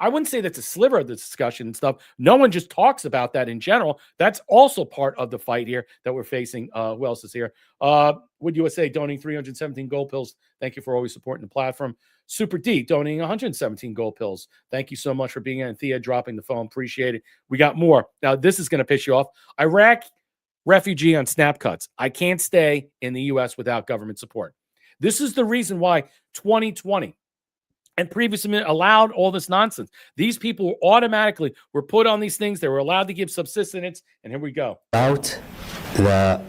wouldn't say that's a sliver of the discussion and stuff. No one just talks about that in general. That's also part of the fight here that we're facing. Who else is here? Would USA donating 317 gold pills. Thank you for always supporting the platform. Super D donating 117 gold pills. Thank you so much for being here. And Thea dropping the phone. Appreciate it. We got more. Now, this is going to piss you off. Iraq refugee on snap cuts. I can't stay in the U.S. without government support. This is the reason why 2020 and previously allowed all this nonsense. These people automatically were put on these things. They were allowed to give subsistence. And here we go. Without the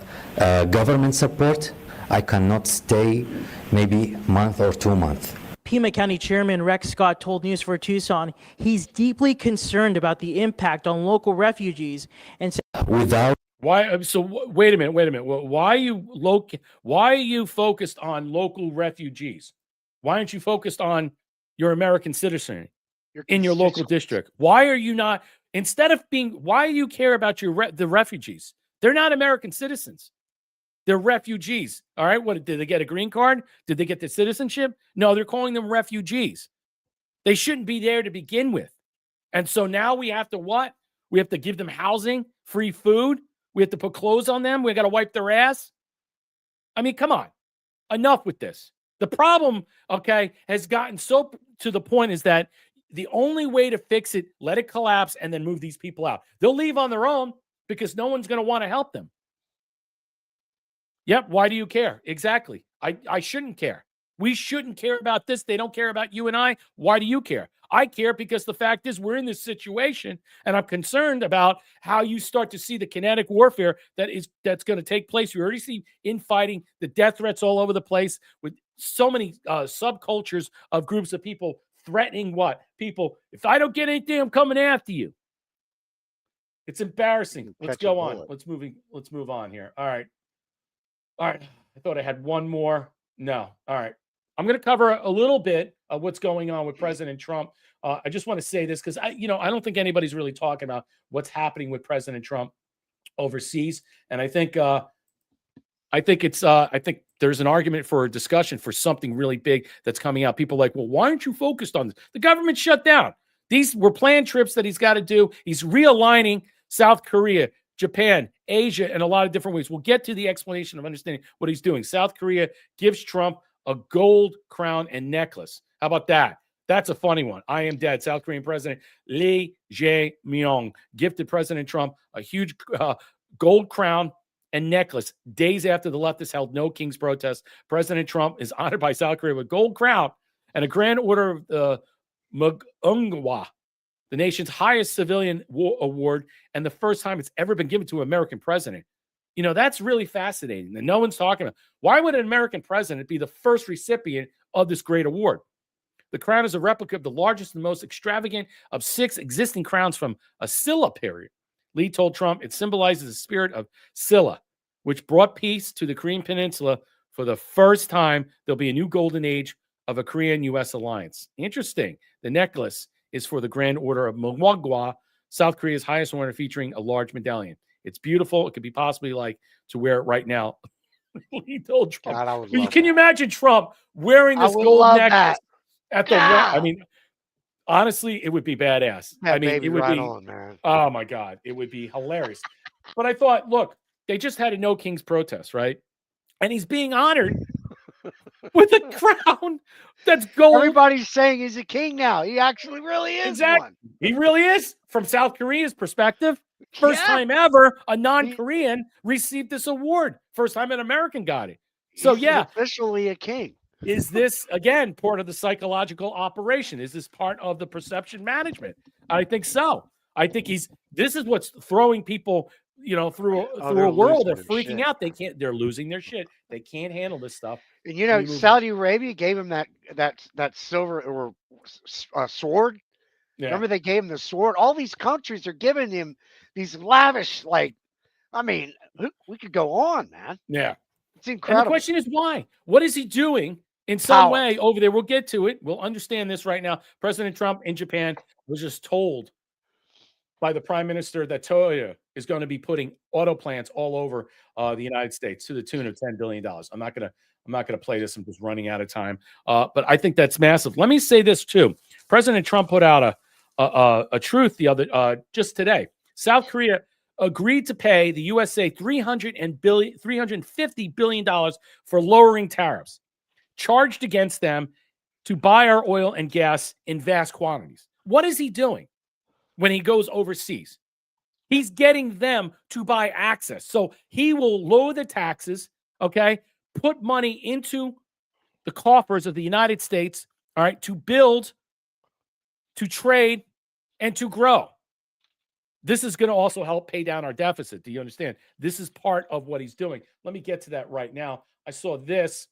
government support, I cannot stay maybe a month or 2 months. Pima County Chairman Rex Scott told News for Tucson he's deeply concerned about the impact on local refugees and said, Why? So wait a minute. Why are you focused on local refugees? Why aren't you focused on your American citizenry in your local district? Why are you not, why do you care about the refugees? They're not American citizens. They're refugees. All right. What, did they get a green card? Did they get the citizenship? No, they're calling them refugees. They shouldn't be there to begin with. And so now we have to what? We have to give them housing, free food. We have to put clothes on them. We got to wipe their ass. I mean, come on. Enough with this. The problem, has gotten so to the point is that the only way to fix it, let it collapse and then move these people out. They'll leave on their own because no one's going to want to help them. Yep. Why do you care? Exactly. I shouldn't care. We shouldn't care about this. They don't care about you and I. Why do you care? I care because the fact is we're in this situation, and I'm concerned about how you start to see the kinetic warfare that's going to take place. You already see infighting, the death threats all over the place with so many subcultures of groups of people threatening what? People, if I don't get anything, I'm coming after you. It's embarrassing. Let's go on. Let's move on here. All right. I thought I had one more. No. All right. I'm going to cover a little bit of what's going on with President Trump. I just want to say this because I don't think anybody's really talking about what's happening with President Trump overseas, and I think there's an argument for a discussion for something really big that's coming out. People are like, well, why aren't you focused on this? The government shut down. These were planned trips that he's got to do. He's realigning South Korea, Japan, Asia, in a lot of different ways. We'll get to the explanation of understanding what he's doing. South Korea gives Trump a gold crown and necklace. How about that? That's a funny one. I am dead. South Korean President Lee Jae-myung gifted President Trump a huge gold crown and necklace days after the leftists held no king's protest. President Trump is honored by South Korea with gold crown and a grand order of the Mugungwa, the nation's highest civilian award, and the first time it's ever been given to an American president. That's really fascinating that no one's talking about. Why would an American president be the first recipient of this great award? The crown is a replica of the largest and most extravagant of 6 existing crowns from a Silla period. Lee told Trump it symbolizes the spirit of Silla, which brought peace to the Korean Peninsula. For the first time, there'll be a new golden age of a Korean-U.S. alliance. Interesting. The necklace is for the Grand Order of Mugungwa, South Korea's highest order, featuring a large medallion. It's beautiful. It could be possibly like to wear it right now. He told Trump. God, I would But love can you that. imagine Trump wearing I this would gold love necklace that. at the I God, mean, honestly, it would be badass. I that mean, baby it would right be, on, man. oh my God, it would be hilarious. But I thought, look, they just had a No Kings protest, right? And he's being honored with a crown that's gold. Everybody's saying he's a king now. He actually really is Exactly. one. He really is. From South Korea's perspective, first Yeah. time ever a non-Korean received this award. First time an American got it. So He's yeah, officially a king. is this again part of the psychological operation? Is this part of the perception management? I think so. I think this is what's throwing people, through a world. They're freaking out. They're losing their shit. They can't handle this stuff. And Saudi Arabia gave him that silver or sword. Yeah. Remember they gave him the sword? All these countries are giving him these lavish, we could go on, man. Yeah. It's incredible. And the question is why? What is he doing in some way over there? We'll get to it. We'll understand this right now. President Trump in Japan was just told by the prime minister that Toyota is going to be putting auto plants all over the United States to the tune of $10 billion. I'm not going to play this. I'm just running out of time. But I think that's massive. Let me say this too. President Trump put out a truth the other just today. South Korea agreed to pay the USA $350 billion for lowering tariffs charged against them to buy our oil and gas in vast quantities. What is he doing when he goes overseas? He's getting them to buy access. So he will lower the taxes, okay, put money into the coffers of the United States, all right, to build, to trade, and to grow. This is going to also help pay down our deficit. Do you understand? This is part of what he's doing. Let me get to that right now. I saw this,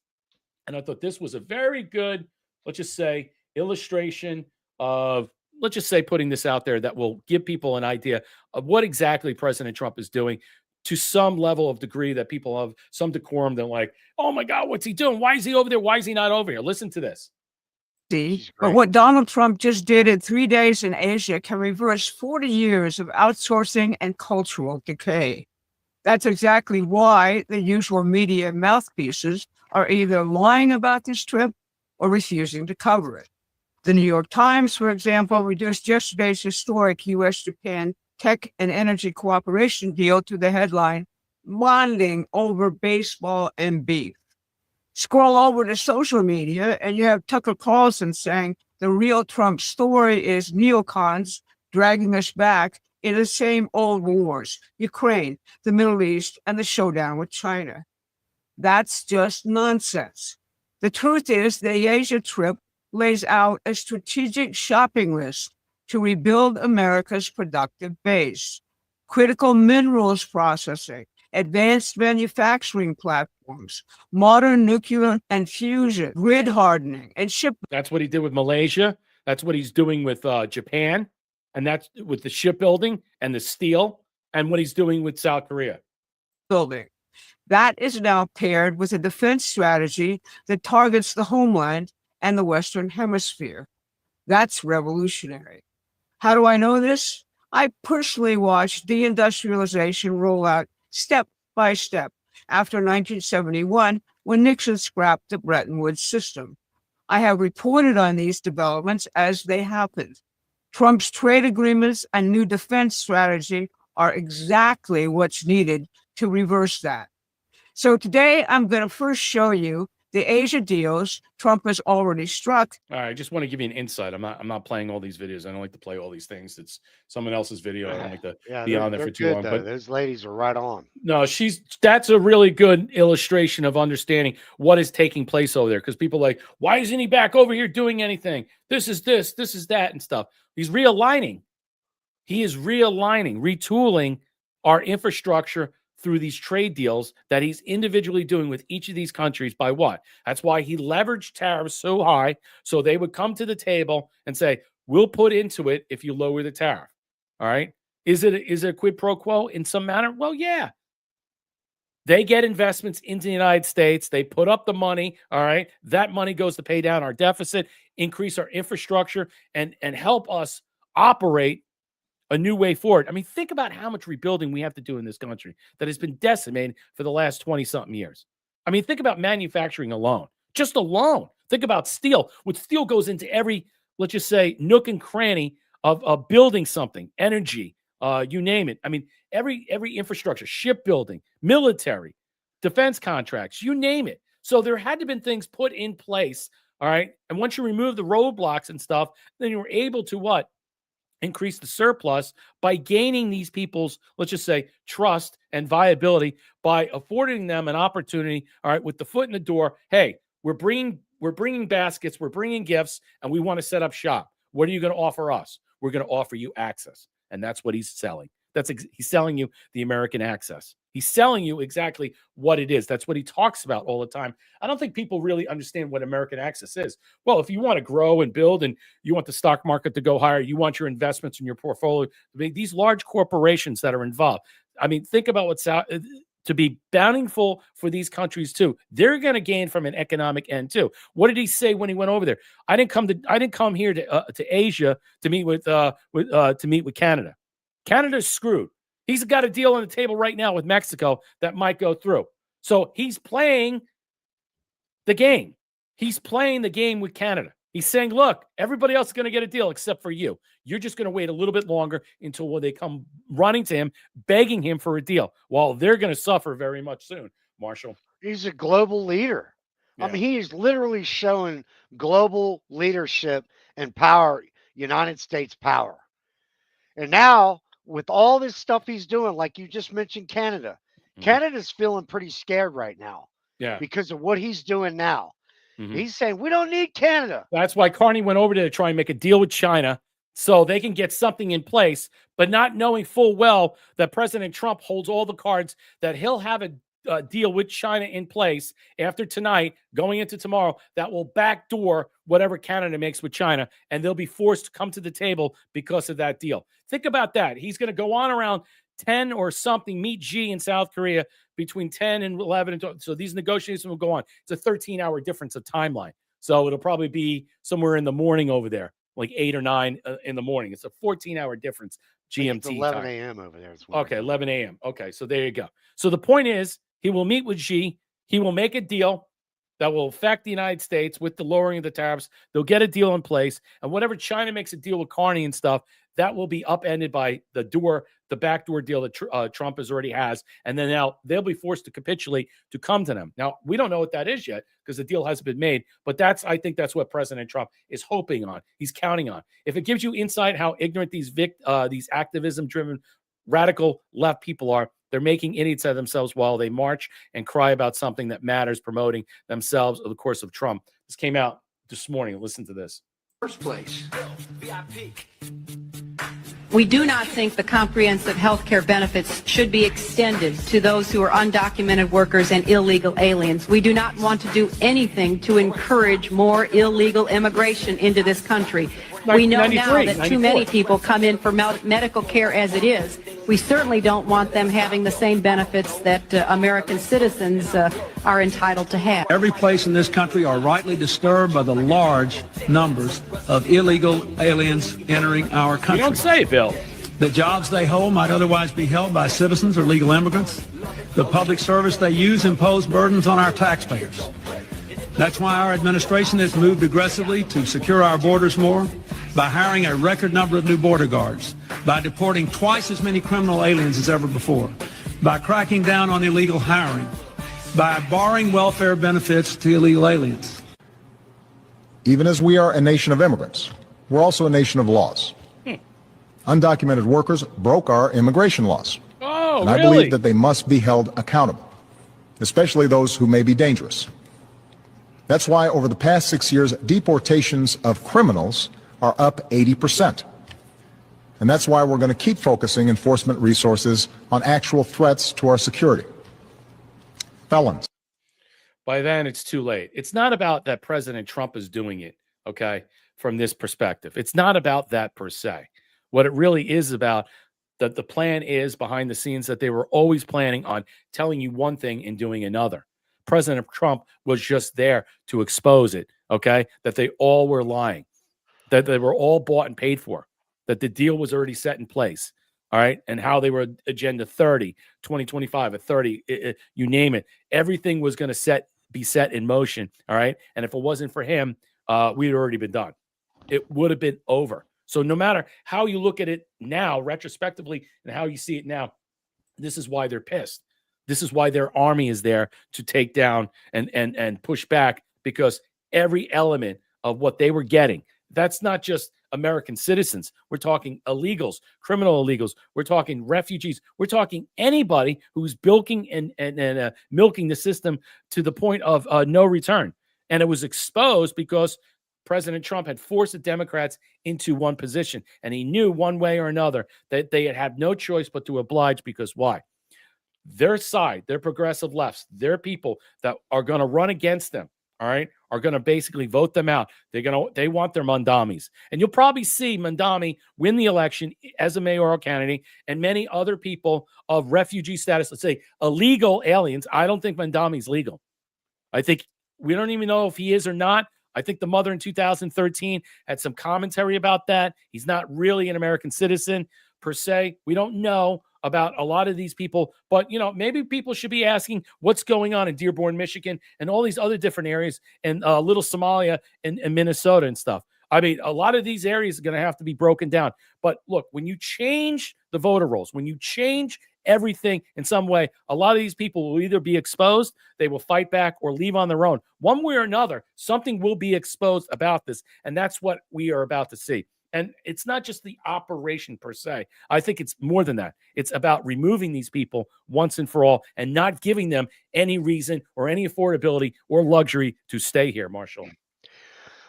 and I thought this was a very good, let's just say, illustration of, let's just say, putting this out there that will give people an idea of what exactly President Trump is doing to some level of degree that people have some decorum. They're like, oh my God, what's he doing? Why is he over there? Why is he not over here? Listen to this. But what Donald Trump just did in 3 days in Asia can reverse 40 years of outsourcing and cultural decay. That's exactly why the usual media mouthpieces are either lying about this trip or refusing to cover it. The New York Times, for example, reduced yesterday's historic U.S.-Japan tech and energy cooperation deal to the headline, "Bonding over baseball and beef." Scroll over to social media and you have Tucker Carlson saying the real Trump story is neocons dragging us back in the same old wars, Ukraine, the Middle East, and the showdown with China. That's just nonsense. The truth is the Asia trip lays out a strategic shopping list to rebuild America's productive base, critical minerals processing, advanced manufacturing platforms, modern nuclear and fusion, grid hardening, and ship. That's what he did with Malaysia. That's what he's doing with Japan. And that's with the shipbuilding and the steel, and what he's doing with South Korea. Building. That is now paired with a defense strategy that targets the homeland and the Western Hemisphere. That's revolutionary. How do I know this? I personally watched deindustrialization roll out step by step after 1971, when Nixon scrapped the Bretton Woods system. I have reported on these developments as they happened. Trump's trade agreements and new defense strategy are exactly what's needed to reverse that. So today I'm going to first show you the Asia deals Trump has already struck. All right, I just want to give you an insight. I'm not playing all these videos. I don't like to play all these things. It's someone else's video. I don't like to be on there for too long. But those ladies are right on. No, that's a really good illustration of understanding what is taking place over there. Because people are like, why isn't he back over here doing anything? This is that, and stuff. He's realigning. He is realigning, retooling our infrastructure through these trade deals that he's individually doing with each of these countries. By what? That's why he leveraged tariffs so high, so they would come to the table and say, we'll put into it if you lower the tariff. All right. Is it a quid pro quo in some manner? Well, yeah. They get investments into the United States. They put up the money. All right. That money goes to pay down our deficit, increase our infrastructure, and help us operate a new way forward. I mean, think about how much rebuilding we have to do in this country that has been decimated for the last 20-something years. I mean, think about manufacturing alone. Just alone. Think about steel. With steel goes into every, let's just say, nook and cranny of building something, energy, you name it. I mean, every infrastructure, shipbuilding, military, defense contracts, you name it. So there had to have been things put in place, all right? And once you remove the roadblocks and stuff, then you were able to what? Increase the surplus by gaining these people's, let's just say, trust and viability by affording them an opportunity, all right, with the foot in the door. Hey, we're bringing baskets, we're bringing gifts, and we want to set up shop. What are you going to offer us? We're going to offer you access. And that's what he's selling. He's selling you the American access. He's selling you exactly what it is. That's what he talks about all the time. I don't think people really understand what American access is. Well, if you want to grow and build and you want the stock market to go higher, you want your investments in your portfolio, these large corporations that are involved. I mean, think about what's out to be bountiful for these countries too. They're going to gain from an economic end too. What did he say when he went over there? I didn't come here to Asia to meet with Canada. Canada's screwed. He's got a deal on the table right now with Mexico that might go through. So he's playing the game. He's playing the game with Canada. He's saying, look, everybody else is going to get a deal except for you. You're just going to wait a little bit longer until when they come running to him, begging him for a deal, while they're going to suffer very much soon, Marshall. He's a global leader. Yeah. I mean, he is literally showing global leadership and power, United States power. And now, with all this stuff he's doing, like you just mentioned, Canada's feeling pretty scared right now. Yeah. Because of what he's doing now. He's saying, we don't need Canada. That's why Carney went over there to try and make a deal with China so they can get something in place, but not knowing full well that President Trump holds all the cards, that he'll have a deal with China in place after tonight, going into tomorrow, that will backdoor whatever Canada makes with China, and they'll be forced to come to the table because of that deal. Think about that. He's going to go on around 10 or something, meet Xi in South Korea between 10 and 11. So these negotiations will go on. It's a 13-hour difference of timeline. So it'll probably be somewhere in the morning over there, like 8 or 9 in the morning. It's a 14-hour difference GMT. It's 11 a.m. over there. Okay, 11 a.m. Okay, so there you go. So the point is, he will meet with Xi. He will make a deal that will affect the United States with the lowering of the tariffs. They'll get a deal in place. And whenever China makes a deal with Carney and stuff, that will be upended by the backdoor deal that Trump already has. And then now they'll be forced to capitulate to come to them. Now, we don't know what that is yet because the deal hasn't been made. But I think that's what President Trump is hoping on. He's counting on. If it gives you insight how ignorant these activism-driven radical left people are, they're making idiots of themselves while they march and cry about something that matters, promoting themselves over the course of Trump. This came out this morning. Listen to this. First place. We do not think the comprehensive health care benefits should be extended to those who are undocumented workers and illegal aliens. We do not want to do anything to encourage more illegal immigration into this country. We know now that too many people come in for medical care as it is. We certainly don't want them having the same benefits that American citizens are entitled to have. Every place in this country are rightly disturbed by the large numbers of illegal aliens entering our country. You don't say, Bill. The jobs they hold might otherwise be held by citizens or legal immigrants. The public service they use impose burdens on our taxpayers. That's why our administration has moved aggressively to secure our borders more, by hiring a record number of new border guards, by deporting twice as many criminal aliens as ever before, by cracking down on illegal hiring, by barring welfare benefits to illegal aliens. Even as we are a nation of immigrants, we're also a nation of laws. Undocumented workers broke our immigration laws. Oh, and I believe that they must be held accountable, especially those who may be dangerous. That's why over the past 6 years, deportations of criminals are up 80%. And that's why we're going to keep focusing enforcement resources on actual threats to our security. Felons. By then, it's too late. It's not about that President Trump is doing it, okay, from this perspective. It's not about that per se. What it really is about, that the plan is behind the scenes, that they were always planning on telling you one thing and doing another. President Trump was just there to expose it, okay, that they all were lying, that they were all bought and paid for. that the deal was already set in place. All right. And how they were Agenda 30, 2025, at 30, you name it. Everything was going to be set in motion. All right. And if it wasn't for him, we'd already been done. It would have been over. So no matter how you look at it now, retrospectively, and how you see it now, this is why they're pissed. This is why their army is there to take down and push back, because every element of what they were getting, that's not just American citizens. We're talking illegals, criminal illegals. We're talking refugees. We're talking anybody who's bilking and milking the system to the point of no return. And it was exposed because President Trump had forced the Democrats into one position, and he knew one way or another that they had no choice but to oblige, because why? Their side, their progressive lefts, their people that are going to run against them, all right, are going to basically vote them out. They want their Mandamis. And you'll probably see Mandami win the election as a mayoral candidate, and many other people of refugee status, let's say illegal aliens. I don't think Mandami's legal. I think we don't even know if he is or not. I think the mother in 2013 had some commentary about that. He's not really an American citizen per se. We don't know about a lot of these people, but maybe people should be asking what's going on in Dearborn, Michigan, and all these other different areas, and Little Somalia and Minnesota and stuff. I mean, a lot of these areas are going to have to be broken down. But look, when you change the voter rolls, when you change everything in some way, a lot of these people will either be exposed, they will fight back, or leave on their own. One way or another, something will be exposed about this, and that's what we are about to see. And it's not just the operation per se. I think it's more than that. It's about removing these people once and for all, and not giving them any reason or any affordability or luxury to stay here, Marshall.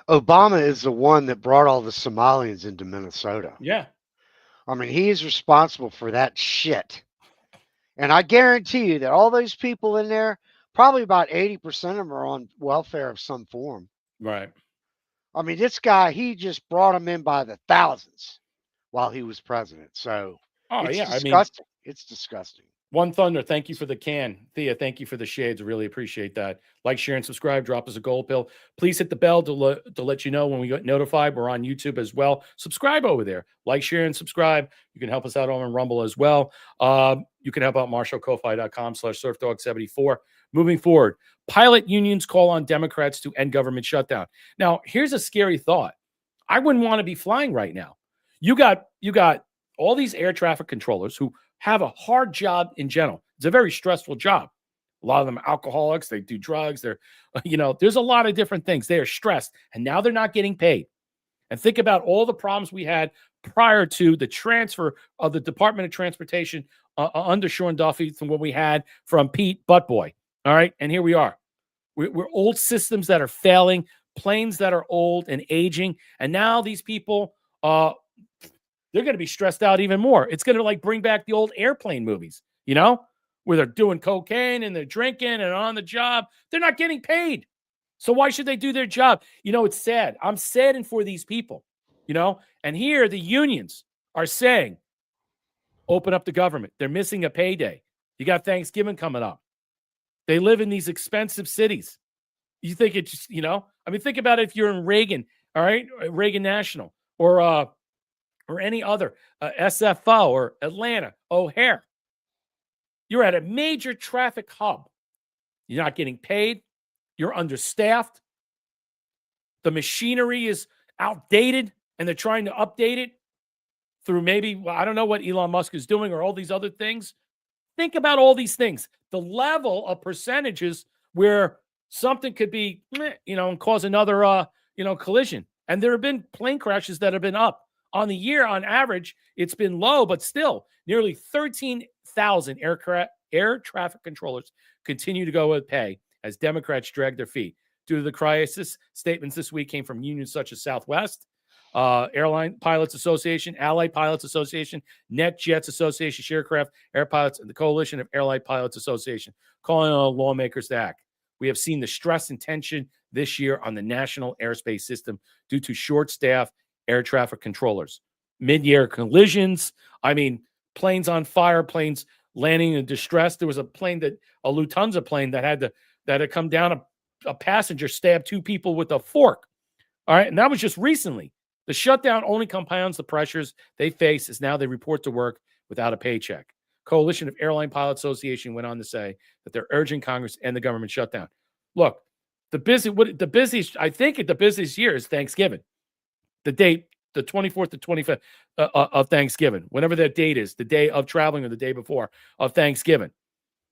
Obama is the one that brought all the Somalians into Minnesota. Yeah. I mean, he is responsible for that shit. And I guarantee you that all those people in there, probably about 80% of them are on welfare of some form. Right. I mean, this guy, he just brought them in by the thousands while he was president. So it's disgusting. It's disgusting. One Thunder, thank you for the can. Thea, thank you for the shades. Really appreciate that. Like, share, and subscribe. Drop us a gold pill. Please hit the bell to let you know when we get notified. We're on YouTube as well. Subscribe over there. Like, share, and subscribe. You can help us out on Rumble as well. You can help out marshallkofi.com/surfdog74. Moving forward, pilot unions call on Democrats to end government shutdown. Now, here's a scary thought. I wouldn't want to be flying right now. You got all these air traffic controllers who have a hard job in general. It's a very stressful job. A lot of them are alcoholics. They do drugs. They're, there's a lot of different things. They are stressed, and now they're not getting paid. And think about all the problems we had prior to the transfer of the Department of Transportation under Sean Duffy from what we had from Pete Buttboy. All right. And here we are. We're old systems that are failing, planes that are old and aging. And now these people, they're going to be stressed out even more. It's going to bring back the old airplane movies, where they're doing cocaine and they're drinking and on the job. They're not getting paid. So why should they do their job? It's sad. I'm saddened for these people, and here the unions are saying, open up the government. They're missing a payday. You got Thanksgiving coming up. They live in these expensive cities. You think it's just, think about it if you're in Reagan, all right, Reagan National, or any other SFO or Atlanta, O'Hare. You're at a major traffic hub. You're not getting paid. You're understaffed. The machinery is outdated, and they're trying to update it through maybe, I don't know what Elon Musk is doing or all these other things. Think about all these things. The level of percentages where something could be, and cause another, collision. And there have been plane crashes that have been up. On the year, on average, it's been low, but still nearly 13,000 air traffic controllers continue to go with pay as Democrats drag their feet. Due to the crisis, statements this week came from unions such as Southwest, Airline Pilots Association, Allied Pilots Association, NetJets Association, Sharecraft Air Pilots, and the Coalition of Airline Pilots Association, calling on lawmakers to act. We have seen the stress and tension this year on the national airspace system due to short staff air traffic controllers. Mid-year collisions. Planes on fire, planes landing in distress. There was a Lufthansa plane that had come down. A passenger stabbed two people with a fork. All right. And that was just recently. The shutdown only compounds the pressures they face as now they report to work without a paycheck. Coalition of Airline Pilots Association went on to say that they're urging Congress and the government shutdown. Look, the busiest year is Thanksgiving. The date, the 24th to 25th of Thanksgiving, whenever that date is, the day of traveling or the day before of Thanksgiving.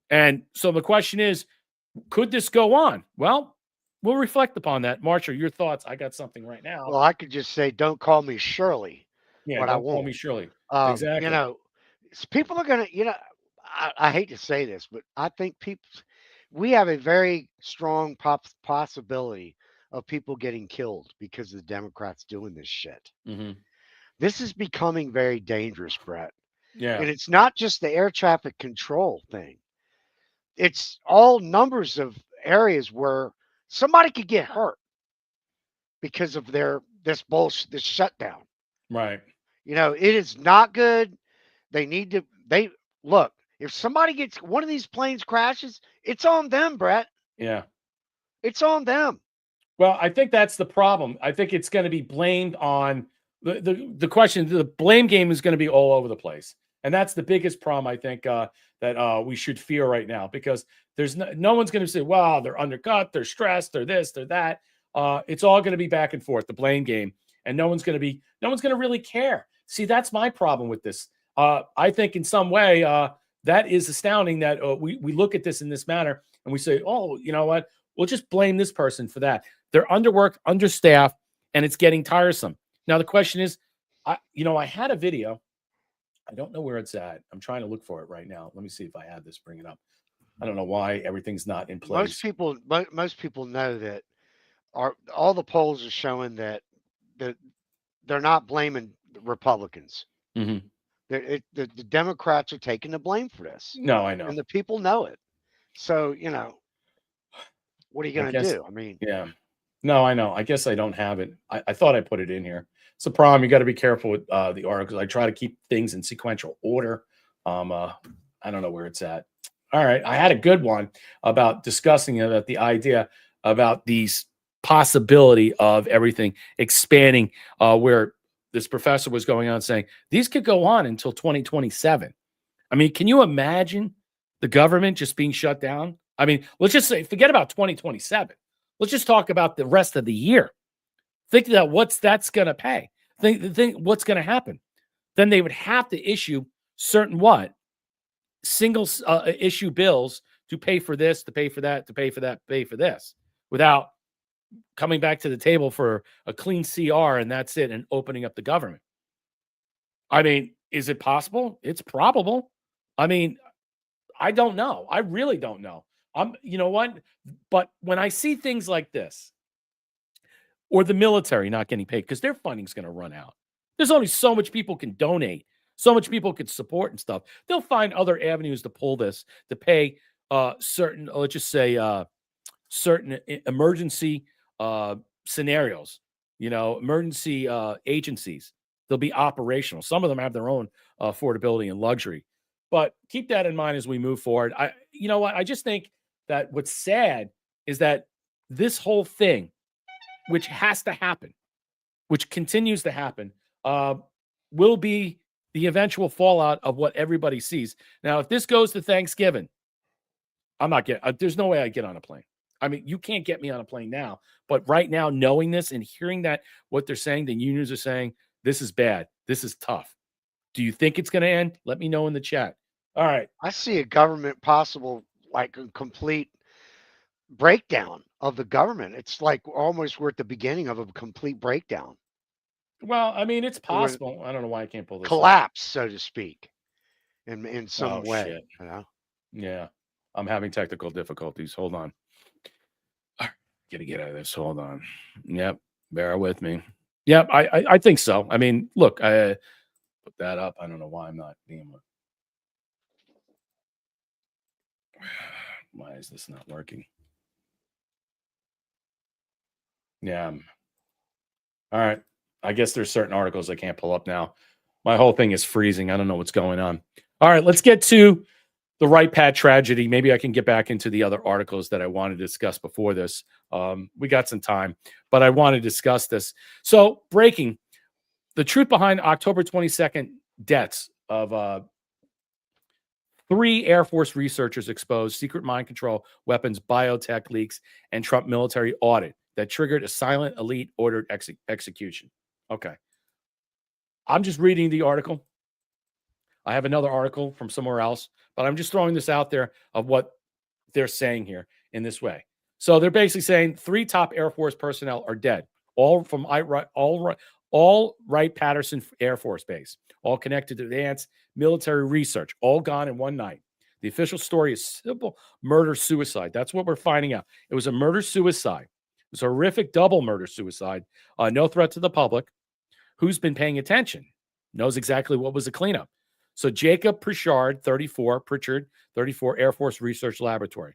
And so the question is, could this go on? Well, we'll reflect upon that. Marshall, your thoughts. I got something right now. Well, I could just say, don't call me Shirley. Yeah, but don't I won't. call me Shirley. You Exactly. know, people are going to, I hate to say this, but I think we have a very strong possibility of people getting killed because of the Democrats doing this shit. This is becoming very dangerous, Brett. Yeah. And it's not just the air traffic control thing. It's all numbers of areas where somebody could get hurt because of this shutdown. Right. It is not good. Look, if somebody gets one of these planes crashes, it's on them, Brett. Yeah. It's on them. Well, I think that's the problem. I think it's going to be blamed on the question. The blame game is going to be all over the place. And that's the biggest problem, I think, that we should fear right now, because there's no one's going to say, wow, they're undercut, they're stressed, they're this, they're that. It's all going to be back and forth, the blame game. And no one's going to really care. See, that's my problem with this. I think in some way that is astounding that we look at this in this manner and we say, oh, you know what? We'll just blame this person for that. They're underworked, understaffed, and it's getting tiresome. Now, the question is, I had a video. I don't know where it's at. I'm trying to look for it right now. Let me see if I have this. Bring it up. I don't know why everything's not in place. Most people know that all the polls are showing that they're not blaming the Republicans. Mm-hmm. The Democrats are taking the blame for this. No, I know. And the people know it. So, what are you going to do? I mean, yeah. No, I know. I guess I don't have it. I thought I put it in here. It's a problem. You got to be careful with the articles. I try to keep things in sequential order. I don't know where it's at. All right. I had a good one about discussing about the idea about these possibility of everything expanding, where this professor was going on saying these could go on until 2027. I mean, can you imagine the government just being shut down? I mean, let's just say, forget about 2027. Let's just talk about the rest of the year. Think about what's that's going to pay. Think what's going to happen. Then they would have to issue certain single issue bills to pay for this, to pay for that, to pay for that, pay for this, without coming back to the table for a clean CR and that's it, and opening up the government. I mean, is it possible? It's probable. I mean, I don't know. I really don't know. You know what? But when I see things like this, or the military not getting paid because their funding's going to run out. There's only so much people can donate, so much people can support and stuff. They'll find other avenues to pull this, to pay certain, let's just say, certain emergency scenarios, emergency agencies. They'll be operational. Some of them have their own affordability and luxury. But keep that in mind as we move forward. You know what? I just think that what's sad is that this whole thing, which has to happen, which continues to happen, will be the eventual fallout of what everybody sees. Now, if this goes to Thanksgiving, I'm not getting, there's no way I get on a plane. I mean, you can't get me on a plane now, but right now, knowing this and hearing that, what they're saying, the unions are saying, this is bad. This is tough. Do you think it's going to end? Let me know in the chat. All right. I see a government possible, like a complete breakdown of the government. It's like almost we're at the beginning of a complete breakdown. Well, I mean, it's possible. I don't know why I can't pull this collapse, so to speak, in some way. Shit. Yeah, I'm having technical difficulties. Hold on. Gotta get out of this. Hold on. Yep, bear with me. Yep, I think so. I mean, look, I put that up. I don't know why I'm not being. Why is this not working? Yeah. All right. I guess there's certain articles I can't pull up now. My whole thing is freezing. I don't know what's going on. All right. Let's get to the Wright-Patt tragedy. Maybe I can get back into the other articles that I wanted to discuss before this. We got some time, but I want to discuss this. So breaking, The truth behind October 22nd deaths of 3 Air Force researchers exposed secret mind control weapons, biotech leaks, and Trump military audit that triggered a silent elite ordered execution. Okay. I'm just reading the article. I have another article from somewhere else, but I'm just throwing this out there of what they're saying here in this way. So they're basically saying 3 top Air Force personnel are dead, all from all Wright-Patterson Air Force Base, all connected to advanced military research, all gone in one night. The official story is simple murder-suicide. That's what we're finding out. It was a murder-suicide. It was a horrific double murder-suicide. No threat to the public. Who's been paying attention knows exactly what was the cleanup. So Jacob Pritchard, 34, Air Force Research Laboratory.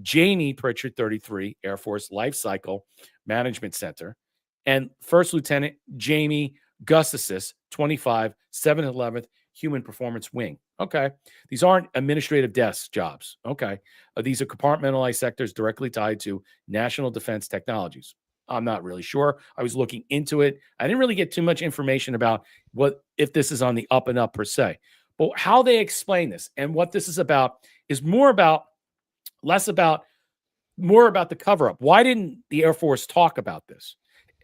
Jamie Pritchard, 33, Air Force Life Cycle Management Center. And First Lieutenant Jamie Gustafson, 25, 711th Human Performance Wing. Okay. These aren't administrative desk jobs. Okay. These are compartmentalized sectors directly tied to national defense technologies. I'm not really sure. I was looking into it. I didn't really get too much information about what if this is on the up and up per se. But how they explain this and what this is about is more about the cover-up. Why didn't the Air Force talk about this?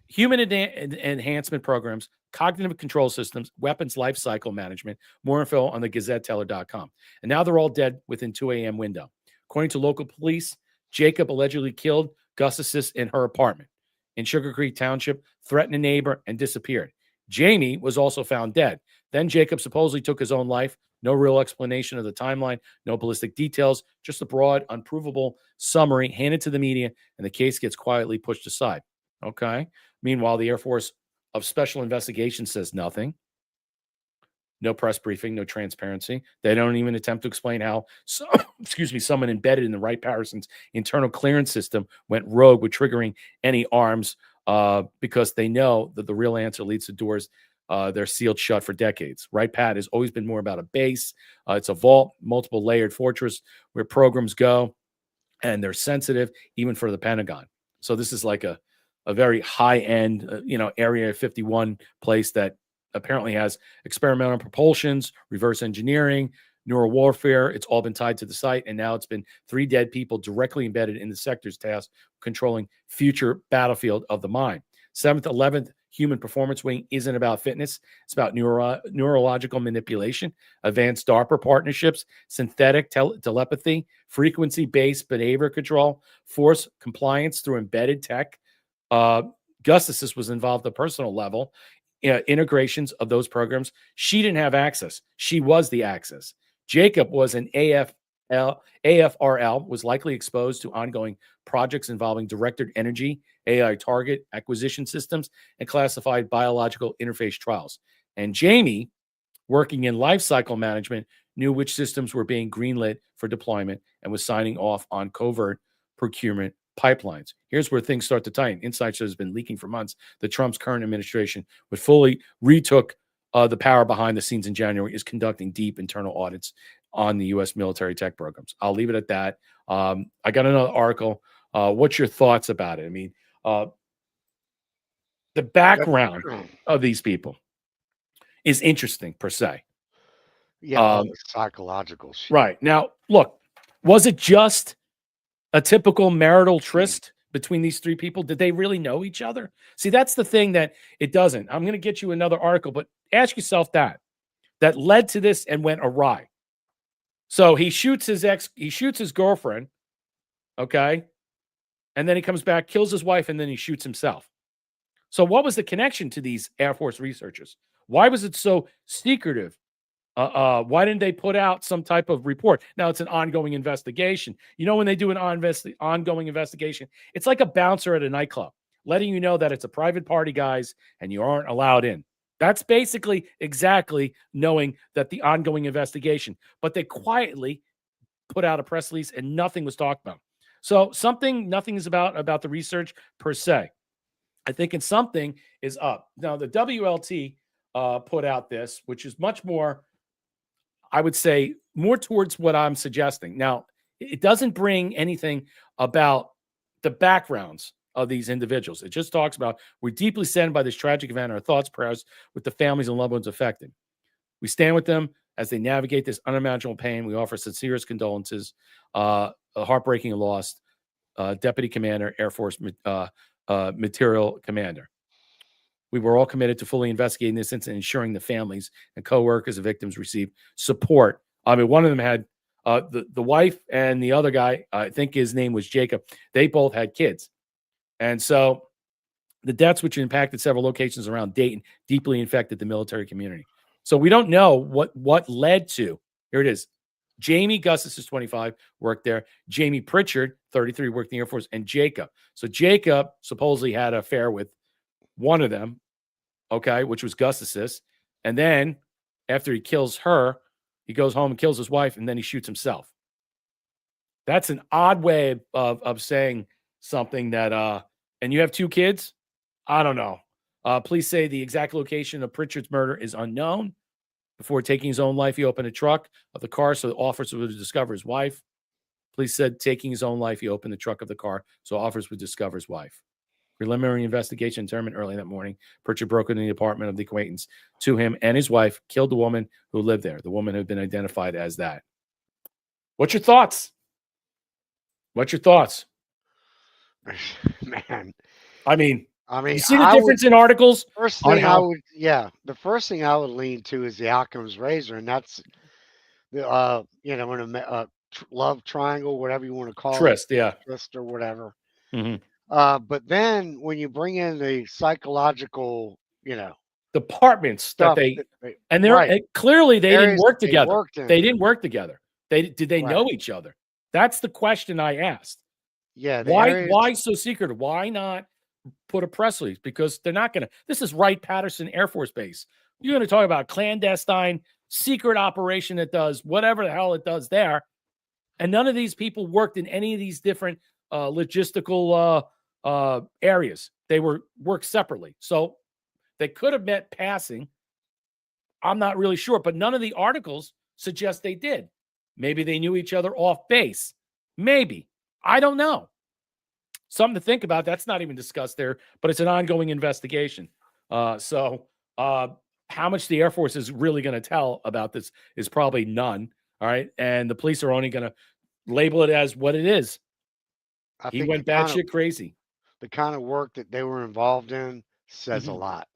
Human enhancement programs, cognitive control systems, weapons life cycle management. More info on the GazetteTeller.com. And now they're all dead within 2 a.m. window. According to local police, Jacob allegedly killed Gustafson in her apartment in Sugar Creek Township, threatened a neighbor, and disappeared. Jamie was also found dead. Then Jacob supposedly took his own life. No real explanation of the timeline, no ballistic details, just a broad, unprovable summary handed to the media, and the case gets quietly pushed aside. Okay. Meanwhile, the Air Force of Special Investigations says nothing. No press briefing, no transparency. They don't even attempt to explain how, someone embedded in the Wright-Patterson's internal clearance system went rogue with triggering any arms because they know that the real answer leads to doors they're sealed shut for decades. Wright-Patt has always been more about a base. It's a vault, multiple layered fortress where programs go, and they're sensitive even for the Pentagon. So this is like a very high-end, Area 51 place that apparently has experimental propulsions, reverse engineering, neural warfare. It's all been tied to the site, and now it's been 3 dead people directly embedded in the sector's task controlling future battlefield of the mind. 7th, 11th Human Performance Wing isn't about fitness. It's about neurological manipulation, advanced DARPA partnerships, synthetic telepathy, frequency-based behavior control, force compliance through embedded tech. Gustafson was involved at a personal level. Integrations of those programs. She didn't have access. She was the access. Jacob was an AFRL, was likely exposed to ongoing projects involving directed energy, AI target acquisition systems, and classified biological interface trials. And Jamie, working in life cycle management, knew which systems were being greenlit for deployment and was signing off on covert procurement pipelines. Here's where things start to tighten. Insights has been leaking for months. The Trump's current administration, which fully retook the power behind the scenes in January, is conducting deep internal audits on the U.S. military tech programs. I'll leave it at that. I got another article. What's your thoughts about it? I mean, the background of these people is interesting per se. Yeah, psychological shit. Right. Now, look, was it just a typical marital tryst between these 3 people? Did they really know each other? See, that's the thing that it doesn't. I'm going to get you another article, but ask yourself that led to this and went awry. So he shoots his girlfriend, okay? And then he comes back, kills his wife, and then he shoots himself. So what was the connection to these Air Force researchers? Why was it so secretive? Why didn't they put out some type of report? Now it's an ongoing investigation. When they do an ongoing investigation, it's like a bouncer at a nightclub, letting you know that it's a private party, guys, and you aren't allowed in. That's basically exactly knowing that the ongoing investigation, but they quietly put out a press release and nothing was talked about. So nothing is about the research per se. I think something is up. Now the WLT put out this, which is much more, I would say, more towards what I'm suggesting. Now, it doesn't bring anything about the backgrounds of these individuals. It just talks about, we're deeply saddened by this tragic event. Our thoughts, prayers with the families and loved ones affected. We stand with them as they navigate this unimaginable pain. We offer sincerest condolences. A heartbreaking loss. Deputy Commander, Air Force Material Commander. We were all committed to fully investigating this incident, ensuring the families and co-workers of victims receive support. I mean, one of them had the wife, and the other guy, I think his name was Jacob. They both had kids. And so the deaths, which impacted several locations around Dayton, deeply infected the military community. So we don't know what led to. Here it is. Jamie Gustis is 25, worked there. Jamie Pritchard, 33, worked in the Air Force, and Jacob. So Jacob supposedly had an affair with one of them, okay, which was Gustis. And then after he kills her, he goes home and kills his wife, and then he shoots himself. That's an odd way of saying something that, and you have 2 kids? I don't know. Police say the exact location of Pritchard's murder is unknown. Before taking his own life, he opened a trunk of the car so the officers would discover his wife. Police said taking his own life, he opened the trunk of the car so officers would discover his wife. Preliminary investigation determined early that morning, Pritchard broke into the apartment of the acquaintance to him and his wife, killed the woman who lived there. The woman had been identified as that. What's your thoughts? What's your thoughts? Man. I mean, you see the difference in articles? First thing the first thing I would lean to is the Occam's razor, and that's the in a love triangle, whatever you want to call Tryst, it, yeah, tryst or whatever. Mm-hmm. But then when you bring in the psychological, departments stuff that and they're clearly they didn't work together. They didn't work together. Did they know each other? That's the question I asked. Yeah. Why so secretive? Why not put a press release? Because they're not going to. This is Wright-Patterson Air Force Base. You're going to talk about a clandestine secret operation that does whatever the hell it does there, and none of these people worked in any of these different logistical areas. They worked separately, so they could have met passing. I'm not really sure, but none of the articles suggest they did. Maybe they knew each other off base. Maybe. I don't know. Something to think about. That's not even discussed there, but it's an ongoing investigation. So how much the Air Force is really going to tell about this is probably none. All right. And the police are only going to label it as what it is. He went batshit crazy. The kind of work that they were involved in says a lot.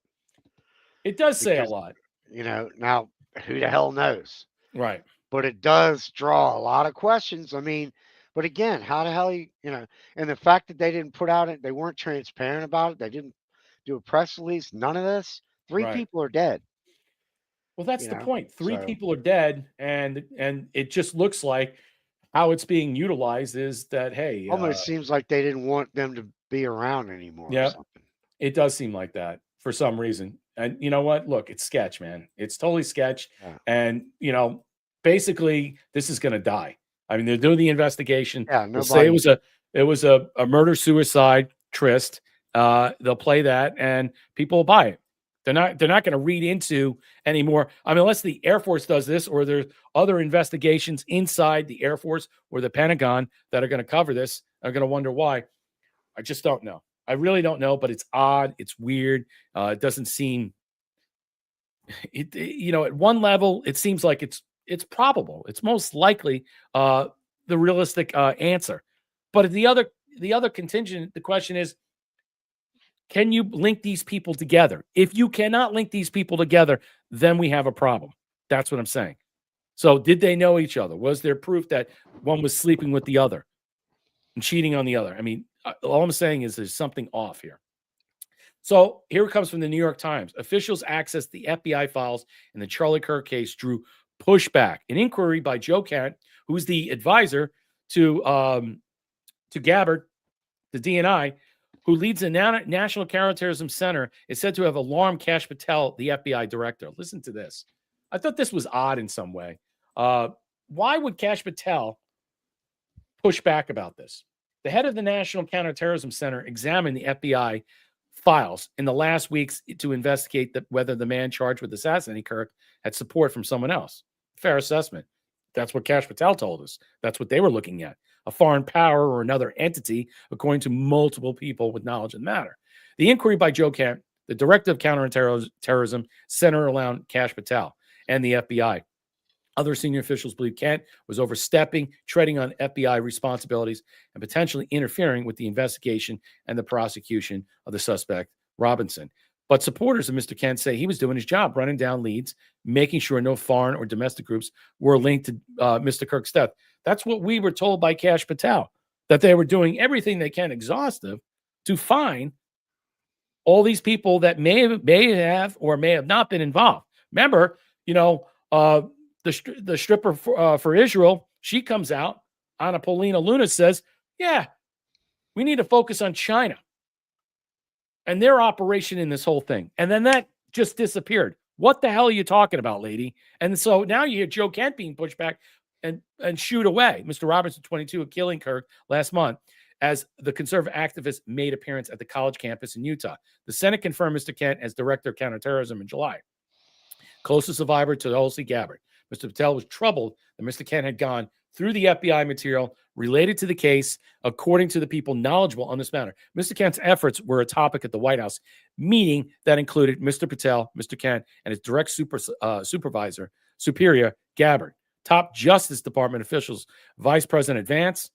It does say a lot. Now who the hell knows? Right. But it does draw a lot of questions. I mean, but again, how the hell and the fact that they didn't put out they weren't transparent about it. They didn't do a press release. None of this. 3 people are dead. Well, that's the point. 3 people are dead, and it just looks like how it's being utilized is that, hey, almost seems like they didn't want them to be around anymore. Yeah, or something. It does seem like that for some reason. And you know what? Look, it's sketch, man. It's totally sketch. Yeah. And basically, this is going to die. I mean, they're doing the investigation. Yeah, they'll say it was a murder suicide tryst. They'll play that, and people will buy it. They're not going to read into anymore. I mean, unless the Air Force does this, or there's other investigations inside the Air Force or the Pentagon that are going to cover this. Are going to wonder why. I just don't know. I really don't know, but it's odd. It's weird. It doesn't seem. At one level, it seems like it's probable. It's most likely the realistic answer. But at the other contingent, the question is, can you link these people together? If you cannot link these people together, then we have a problem. That's what I'm saying. So did they know each other? Was there proof that one was sleeping with the other and cheating on the other? I mean, all I'm saying is there's something off here. So here it comes from the New York Times. Officials accessed the FBI files in the Charlie Kirk case drew pushback. An inquiry by Joe Kent, who's the advisor to Gabbard, the DNI, who leads the National Counterterrorism Center, is said to have alarmed Kash Patel, the FBI director. Listen to this. I thought this was odd in some way. Why would Kash Patel push back about this? The head of the National Counterterrorism Center examined the FBI files in the last weeks to investigate whether the man charged with assassinating Kirk had support from someone else. Fair assessment. That's what Kash Patel told us. That's what they were looking at. a foreign power or another entity, according to multiple people with knowledge of the matter. The inquiry by Joe Kent, the director of counterterrorism, centered around Kash Patel and the FBI. Other senior officials believe Kent was overstepping, treading on FBI responsibilities, and potentially interfering with the investigation and the prosecution of the suspect, Robinson. But supporters of Mr. Kent say he was doing his job, running down leads, making sure no foreign or domestic groups were linked to Mr. Kirk's death. That's what we were told by Kash Patel, that they were doing everything they can, exhaustive, to find all these people that may have or may have not been involved. Remember, the stripper for Israel, she comes out, Anna Paulina Luna says, yeah, we need to focus on China and their operation in this whole thing. And then that just disappeared. What the hell are you talking about, lady? And so now you hear Joe Kent being pushed back and shooed away. Mr. Robertson, 22, killing Kirk last month as the conservative activist made appearance at the college campus in Utah. The Senate confirmed Mr. Kent as director of counterterrorism in July. Closest survivor to Tulsi Gabbard. Mr. Patel was troubled that Mr. Kent had gone through the FBI material related to the case, according to the people knowledgeable on this matter. Mr. Kent's efforts were a topic at the White House meeting that included Mr. Patel, Mr. Kent, and his direct superior, Gabbard. Top Justice Department officials, Vice President Vance,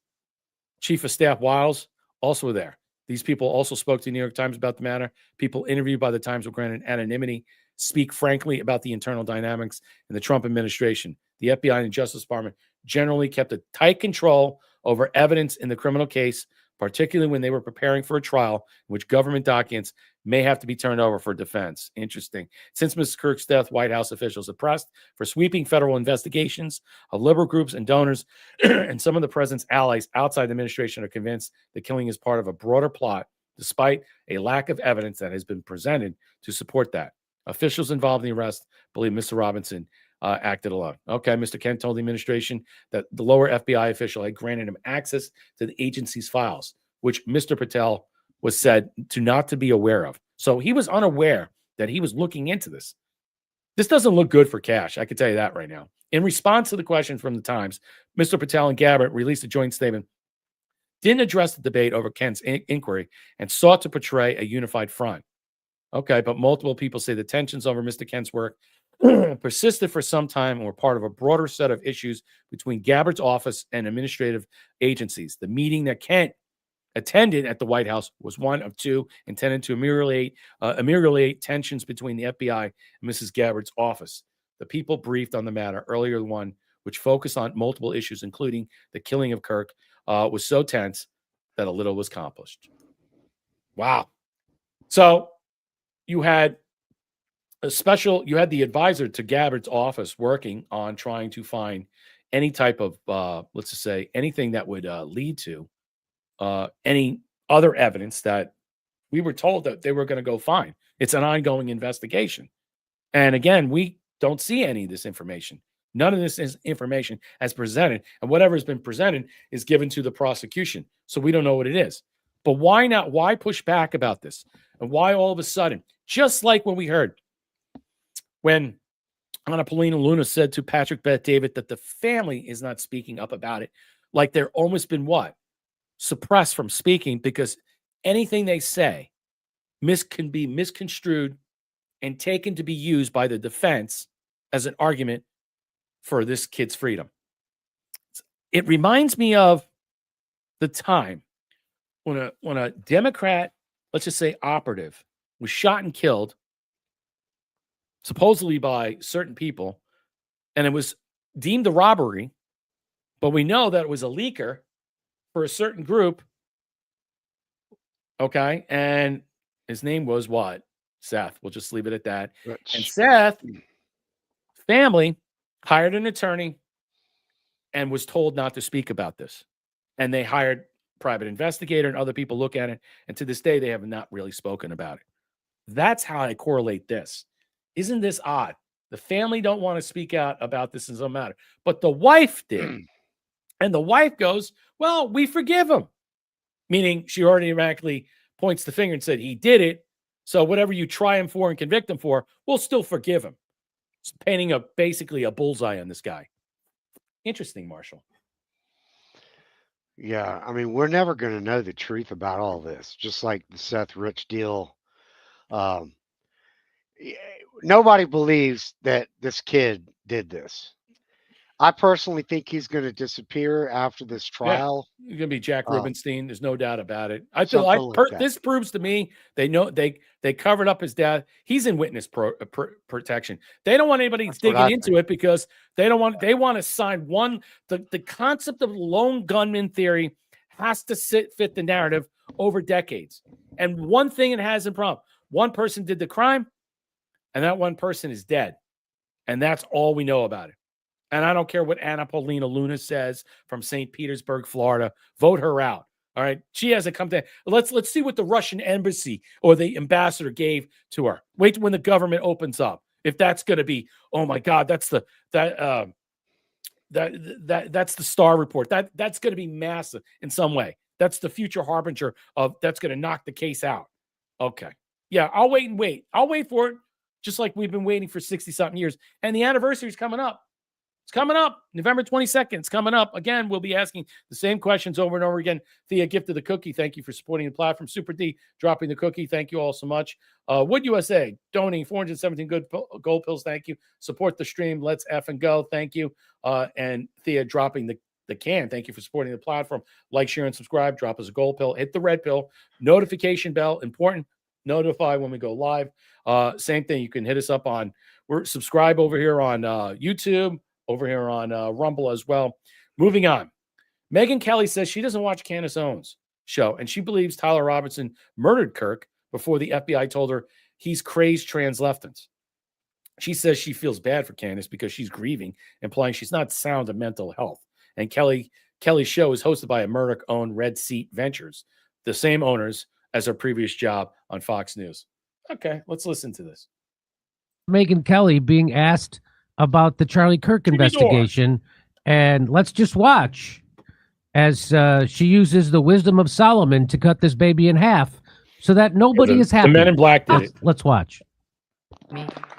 Chief of Staff Wiles, also were there. These people also spoke to the New York Times about the matter. People interviewed by the Times were granted anonymity, speak frankly about the internal dynamics in the Trump administration. The FBI and the Justice Department generally kept a tight control over evidence in the criminal case, particularly when they were preparing for a trial in which government documents may have to be turned over for defense. Interesting. Since Mr. Kirk's death, White House officials have pressed for sweeping federal investigations of liberal groups and donors, and some of the president's allies outside the administration are convinced the killing is part of a broader plot, despite a lack of evidence that has been presented to support that. Officials involved in the arrest believe Mr. Robinson acted alone. Okay, Mr. Kent told the administration that the lower FBI official had granted him access to the agency's files, which Mr. Patel was said to not to be aware of. So he was unaware that he was looking into this. This doesn't look good for Kash, I can tell you that right now. In response to the question from the Times, Mr. Patel and Gabbard released a joint statement, didn't address the debate over Kent's inquiry, and sought to portray a unified front. Okay, but multiple people say the tensions over Mr. Kent's work persisted for some time and were part of a broader set of issues between Gabbard's office and administrative agencies. The meeting that Kent attended at the White House was one of two intended to ameliorate tensions between the FBI and Mrs. Gabbard's office. The people briefed on the matter earlier, the one which focused on multiple issues, including the killing of Kirk, was so tense that a little was accomplished. Wow. So you had the advisor to Gabbard's office working on trying to find any type of, let's just say, anything that would lead to any other evidence that we were told that they were going to go find. It's an ongoing investigation. And again, we don't see any of this information. None of this is information as presented. And whatever has been presented is given to the prosecution. So we don't know what it is. But why not? Why push back about this? And why all of a sudden, just like when we heard when Anna Paulina Luna said to Patrick Bet-David that the family is not speaking up about it, like they're almost been what? Suppressed from speaking, because anything they say can be misconstrued and taken to be used by the defense as an argument for this kid's freedom. It reminds me of the time when a Democrat, let's just say operative, was shot and killed, supposedly by certain people, and it was deemed a robbery, but we know that it was a leaker for a certain group. Okay, and his name was what? Seth. We'll just leave it at that. And Seth family hired an attorney and was told not to speak about this. And they hired private investigator and other people look at it. And to this day, they have not really spoken about it. That's how I correlate this. Isn't this odd? The family don't want to speak out about this in some matter, but the wife did. And the wife goes, well, we forgive him. Meaning she automatically points the finger and said, he did it. So whatever you try him for and convict him for, we'll still forgive him. It's painting basically a bullseye on this guy. Interesting, Marshall. Yeah, I mean, we're never going to know the truth about all this. Just like the Seth Rich deal. Um, Nobody believes that this kid did this. I personally think he's going to disappear after this Yeah, trial. he's gonna be Jack Rubenstein. There's no doubt about it. Something like that. This proves to me they know they covered up his death. He's in witness protection. They don't want anybody digging into it because they want to sign one. The concept of lone gunman theory has to fit the narrative over decades. And one thing it has in problem: one person did the crime, and that one person is dead, and that's all we know about it. And I don't care what Anna Paulina Luna says from St. Petersburg, Florida. Vote her out. All right. She hasn't come to. Let's see what the Russian embassy or the ambassador gave to her. Wait when the government opens up. If that's going to be, oh my God, that's the Star Report. That's going to be massive in some way. That's the future harbinger of that's going to knock the case out. Okay. Yeah, I'll wait and wait. I'll wait for it, just like we've been waiting for 60-something years. And the anniversary is coming up. It's coming up. November 22nd. It's coming up. Again, we'll be asking the same questions over and over again. Thea gifted the cookie. Thank you for supporting the platform. Super D dropping the cookie. Thank you all so much. Wood USA donating 417 good gold pills. Thank you. Support the stream. Let's effing go. Thank you. And Thea dropping the can. Thank you for supporting the platform. Like, share, and subscribe. Drop us a gold pill. Hit the red pill. Notification bell. Important. Notify when we go live. Same thing. You can hit us up on. We're subscribe over here on YouTube. Over here on Rumble as well. Moving on. Megyn Kelly says she doesn't watch Candace Owens' show, and she believes Tyler Robinson murdered Kirk before the FBI told her he's crazed trans-leftist. She says she feels bad for Candace because she's grieving, implying she's not sound of mental health. And Kelly's show is hosted by a Murdoch-owned Red Seat Ventures, the same owners as her previous job on Fox News. Okay, let's listen to this. Megyn Kelly being asked about the Charlie Kirk investigation, and let's just watch as she uses the wisdom of Solomon to cut this baby in half so that nobody is happy. The Men in Black did it. Let's watch.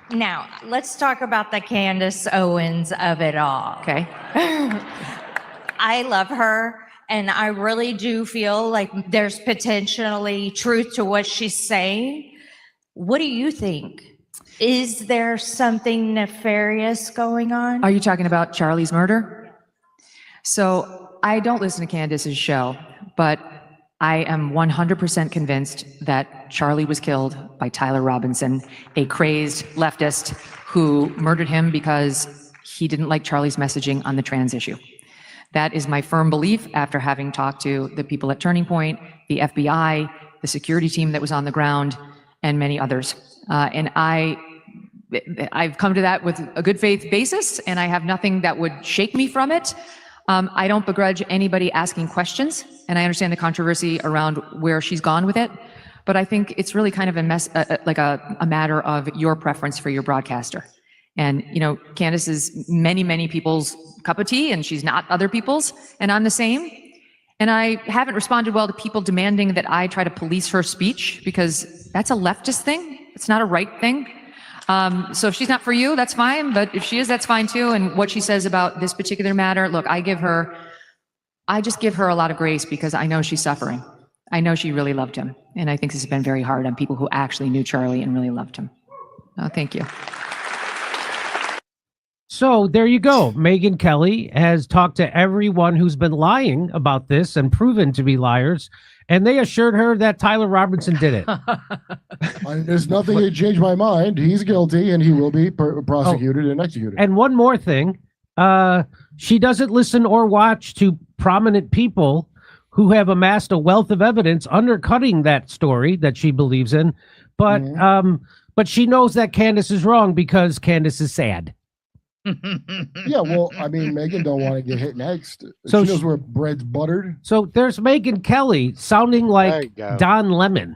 Now, let's talk about the Candace Owens of it all. Okay. I love her, and I really do feel like there's potentially truth to what she's saying. What do you think? Is there something nefarious going on? Are you talking about Charlie's murder? So I don't listen to Candace's show, but I am 100% convinced that Charlie was killed by Tyler Robinson, a crazed leftist who murdered him because he didn't like Charlie's messaging on the trans issue. That is my firm belief after having talked to the people at Turning Point, the FBI, the security team that was on the ground, and many others. And I've come to that with a good faith basis, and I have nothing that would shake me from it. I don't begrudge anybody asking questions, and I understand the controversy around where she's gone with it, but I think it's really kind of a matter of your preference for your broadcaster. And, you know, Candace is many people's cup of tea, and she's not other people's, and I'm the same. And I haven't responded well to people demanding that I try to police her speech, because that's a leftist thing. It's not a right thing. So if she's not for you, that's fine. But if she is, that's fine too. And what she says about this particular matter, look, I just give her a lot of grace because I know she's suffering. I know she really loved him. And I think this has been very hard on people who actually knew Charlie and really loved him. Oh, thank you. So there you go. Megyn Kelly has talked to everyone who's been lying about this and proven to be liars, and they assured her that Tyler Robinson did it. There's nothing to change my mind. He's guilty, and he will be prosecuted and executed. And one more thing, she doesn't listen or watch to prominent people who have amassed a wealth of evidence undercutting that story that she believes in, but she knows that Candace is wrong because Candace is sad. Yeah, well, I mean, Megyn don't want to get hit next. So she knows where bread's buttered. So there's Megyn Kelly sounding like Don Lemon.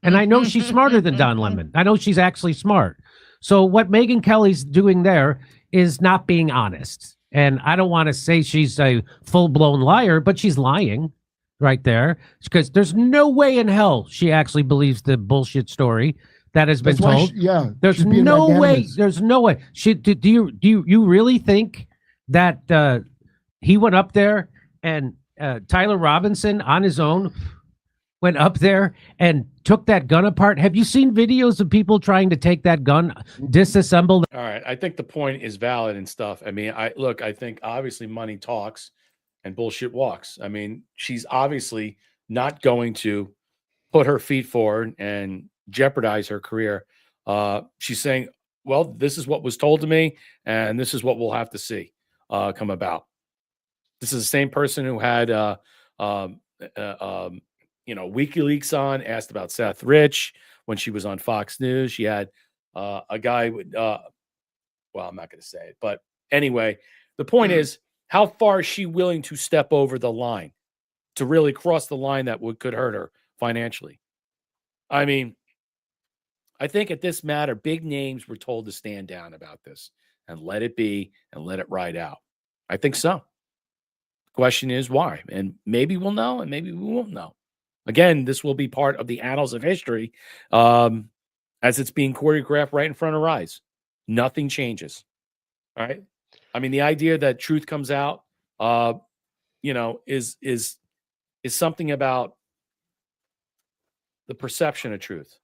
And I know she's smarter than Don Lemon. I know she's actually smart. So what Megyn Kelly's doing there is not being honest. And I don't want to say she's a full-blown liar, but she's lying right there. Because there's no way in hell she actually believes the bullshit story that has been told. There's no way. There's no way. Do you really think that he went up there and Tyler Robinson on his own went up there and took that gun apart. Have you seen videos of people trying to take that gun, disassemble? All right. I think the point is valid and stuff. I mean, I think obviously money talks and bullshit walks. I mean, she's obviously not going to put her feet forward and jeopardize her career. She's saying, well, this is what was told to me, and this is what we'll have to see come about. This is the same person who had, WikiLeaks on, asked about Seth Rich when she was on Fox News. She had a guy with, well, I'm not going to say it, but anyway, the point is, how far is she willing to step over the line to really cross the line that could hurt her financially? I mean, I think at this matter, big names were told to stand down about this and let it be and let it ride out. I think so. The question is why? And maybe we'll know and maybe we won't know. Again, this will be part of the annals of history as it's being choreographed right in front of our eyes. Nothing changes. All right. I mean, the idea that truth comes out, is something about the perception of truth.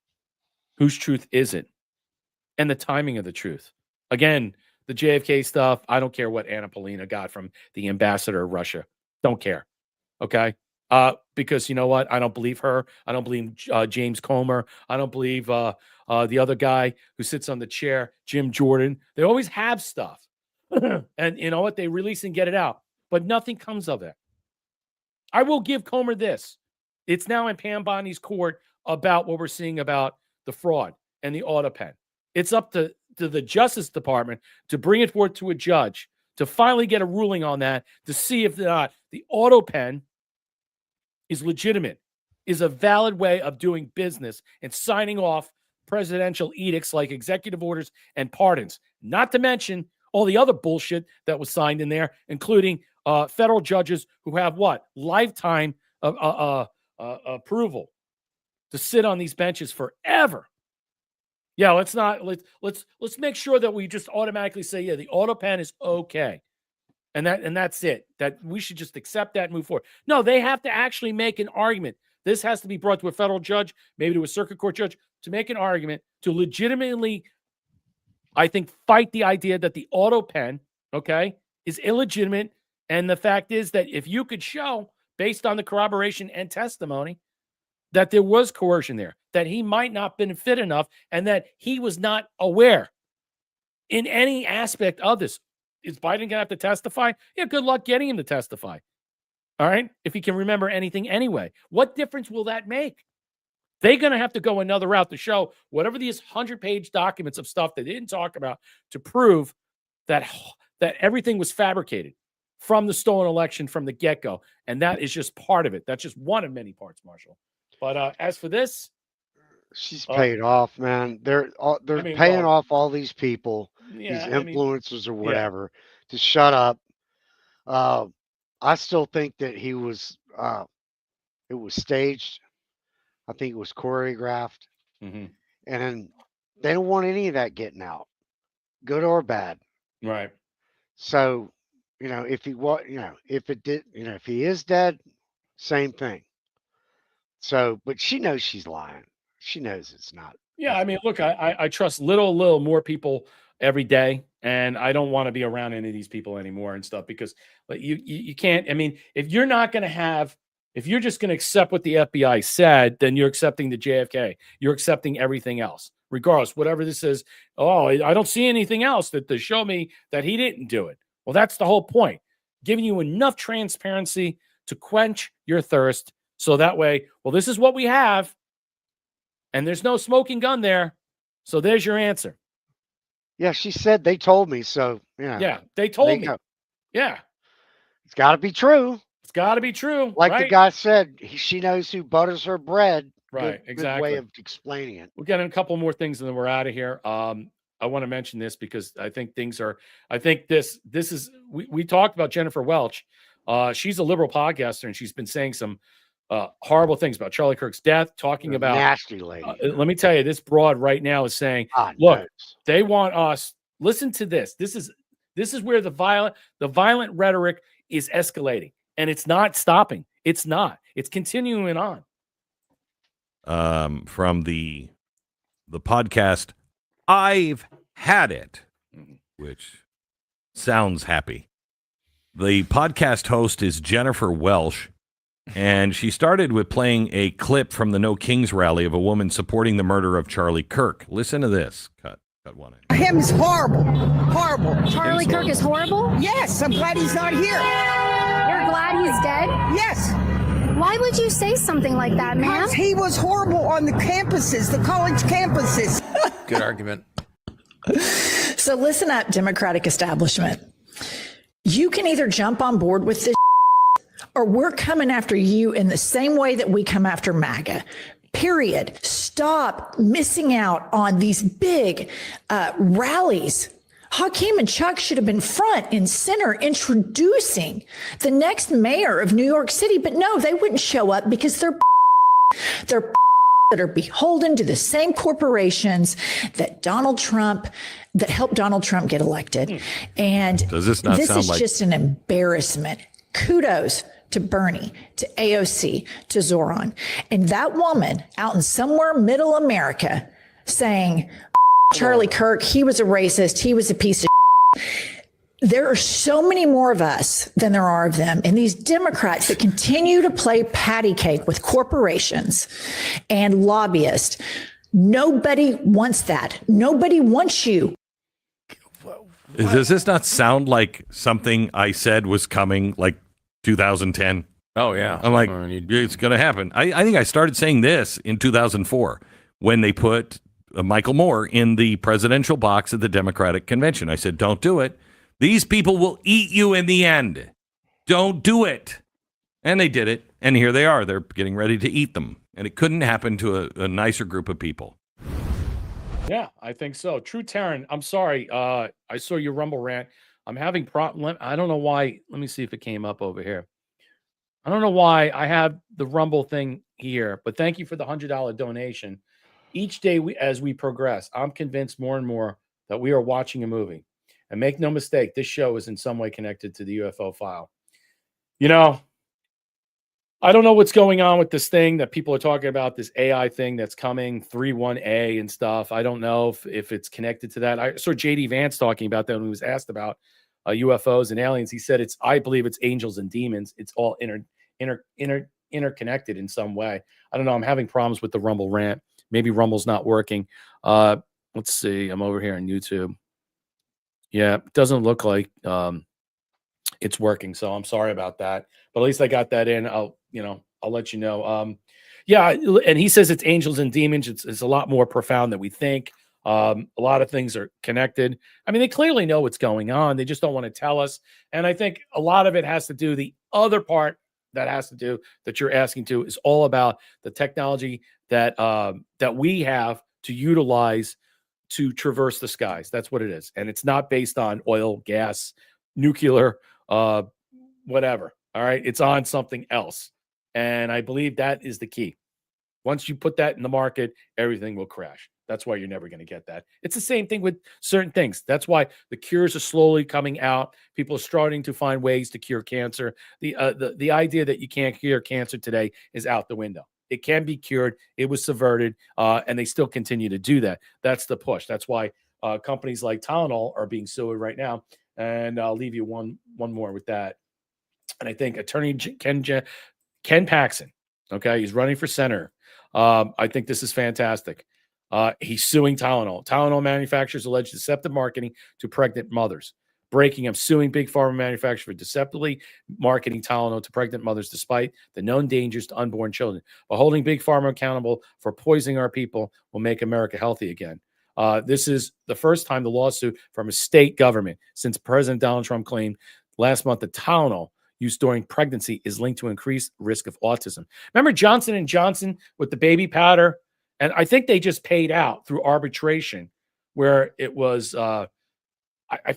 Whose truth is it? And the timing of the truth. Again, the JFK stuff, I don't care what Anna Polina got from the ambassador of Russia. Don't care. Okay? Because you know what? I don't believe her. I don't believe James Comer. I don't believe the other guy who sits on the chair, Jim Jordan. They always have stuff. And you know what? They release and get it out. But nothing comes of it. I will give Comer this. It's now in Pam Bondi's court about what we're seeing about the fraud and the auto pen. It's up to the Justice Department to bring it forth to a judge to finally get a ruling on that, to see if not the auto pen is legitimate, is a valid way of doing business and signing off presidential edicts like executive orders and pardons. Not to mention all the other bullshit that was signed in there, including federal judges who have what? Lifetime approval to sit on these benches forever. Yeah, let's make sure that we just automatically say, yeah, the auto pen is okay. And that's it. That we should just accept that and move forward. No, they have to actually make an argument. This has to be brought to a federal judge, maybe to a circuit court judge, to make an argument to legitimately, I think, fight the idea that the auto pen, okay, is illegitimate. And the fact is that if you could show, based on the corroboration and testimony, that there was coercion there, that he might not have been fit enough, and that he was not aware in any aspect of this. Is Biden going to have to testify? Yeah, good luck getting him to testify. All right? If he can remember anything anyway. What difference will that make? They're going to have to go another route to show whatever these 100-page documents of stuff they didn't talk about to prove that everything was fabricated from the stolen election from the get-go. And that is just part of it. That's just one of many parts, Marshall. But as for this, she's paid off, man. They're paying off all these people, these influencers or whatever, to shut up. I still think that it was staged. I think it was choreographed, and then they don't want any of that getting out, good or bad. Right. So, if he is dead, same thing. So, but she knows she's lying. She knows it's not. Yeah, I mean, look, I trust little more people every day, and I don't want to be around any of these people anymore and stuff because you can't. I mean, if you're just going to accept what the FBI said, then you're accepting the JFK. You're accepting everything else, regardless, whatever this is. Oh, I don't see anything else to show me that he didn't do it. Well, that's the whole point. Giving you enough transparency to quench your thirst. So that way, well, this is what we have, and there's no smoking gun there. So there's your answer. Yeah, she said they told me. So yeah, they told me. Yeah, it's got to be true. It's got to be true. Like the guy said, she knows who butters her bread. Right, exactly. Good way of explaining it. We'll get in a couple more things, and then we're out of here. I want to mention this because I think this is. We talked about Jennifer Welch. She's a liberal podcaster, and she's been saying some horrible things about Charlie Kirk's death, talking about nasty lady. Let me tell you, this broad right now is saying, look, they want us. Listen to this. This is where the violent rhetoric is escalating. and it's not stopping. It's not. It's continuing on. From the podcast, I've Had It, which sounds happy. The podcast host is Jennifer Welsh, and she started with playing a clip from the No Kings rally of a woman supporting the murder of Charlie Kirk. Listen to this. Cut one. Him is horrible. Horrible. Charlie Kirk is horrible? Yes, I'm glad he's not here. You're glad he's dead? Yes. Why would you say something like that, ma'am? Because he was horrible on the campuses, the college campuses. Good argument. So listen up, Democratic establishment. You can either jump on board with this or we're coming after you in the same way that we come after MAGA. Period. Stop missing out on these big rallies. Hakeem and Chuck should have been front and center introducing the next mayor of New York City, but no, they wouldn't show up because they're that are beholden to the same corporations that that helped Donald Trump get elected. And does this not sound is like just an embarrassment. Kudos to Bernie, to AOC, to Zoran. And that woman out in somewhere middle America saying, Charlie Kirk, he was a racist, he was a piece of There are so many more of us than there are of them. And these Democrats that continue to play patty cake with corporations and lobbyists, nobody wants that. Nobody wants you. Does this not sound like something I said was coming like 2010? Oh, yeah. I'm like, it's going to happen. I think I started saying this in 2004 when they put Michael Moore in the presidential box at the Democratic convention. I said, don't do it. These people will eat you in the end. Don't do it. And they did it. And here they are. They're getting ready to eat them. And it couldn't happen to a nicer group of people. Yeah, I think so. True Taryn, I'm sorry. I saw your Rumble rant. I'm having problem. I don't know why. Let me see if it came up over here. I don't know why I have the Rumble thing here, but thank you for the $100 donation. Each day as we progress, I'm convinced more and more that we are watching a movie. And make no mistake, this show is in some way connected to the UFO file. You know, I don't know what's going on with this thing that people are talking about, this AI thing that's coming, 31A and stuff. I don't know if it's connected to that. I saw J.D. Vance talking about that when he was asked about UFOs and aliens. He said, I believe it's angels and demons. It's all interconnected in some way. I don't know. I'm having problems with the Rumble rant. Maybe Rumble's not working. Let's see. I'm over here on YouTube. Yeah, it doesn't look like it's working. So I'm sorry about that. But at least I got that in. I'll let you know. Yeah, and he says it's angels and demons. It's a lot more profound than we think. A lot of things are connected. I mean, they clearly know what's going on. They just don't want to tell us. And I think a lot of it has to do, the other part that has to do that you're asking to is all about the technology that we have to utilize to traverse the skies. That's what it is. And it's not based on oil, gas, nuclear, whatever. All right. It's on something else. And I believe that is the key. Once you put that in the market, everything will crash. That's why you're never going to get that. It's the same thing with certain things. That's why the cures are slowly coming out. People are starting to find ways to cure cancer. The idea that you can't cure cancer today is out the window. It can be cured. It was subverted, and they still continue to do that. That's the push. That's why companies like Tylenol are being sued right now. And I'll leave you one more with that. And I think Attorney Ken Paxton, okay, he's running for senator. I think this is fantastic. He's suing Tylenol. Tylenol manufacturers allege deceptive marketing to pregnant mothers. Breaking up, suing big pharma manufacturers for deceptively marketing Tylenol to pregnant mothers despite the known dangers to unborn children. But holding big pharma accountable for poisoning our people will make America healthy again. This is the first time the lawsuit from a state government since President Donald Trump claimed last month that Tylenol use during pregnancy is linked to increased risk of autism. Remember Johnson & Johnson with the baby powder? And I think they just paid out through arbitration where it was, I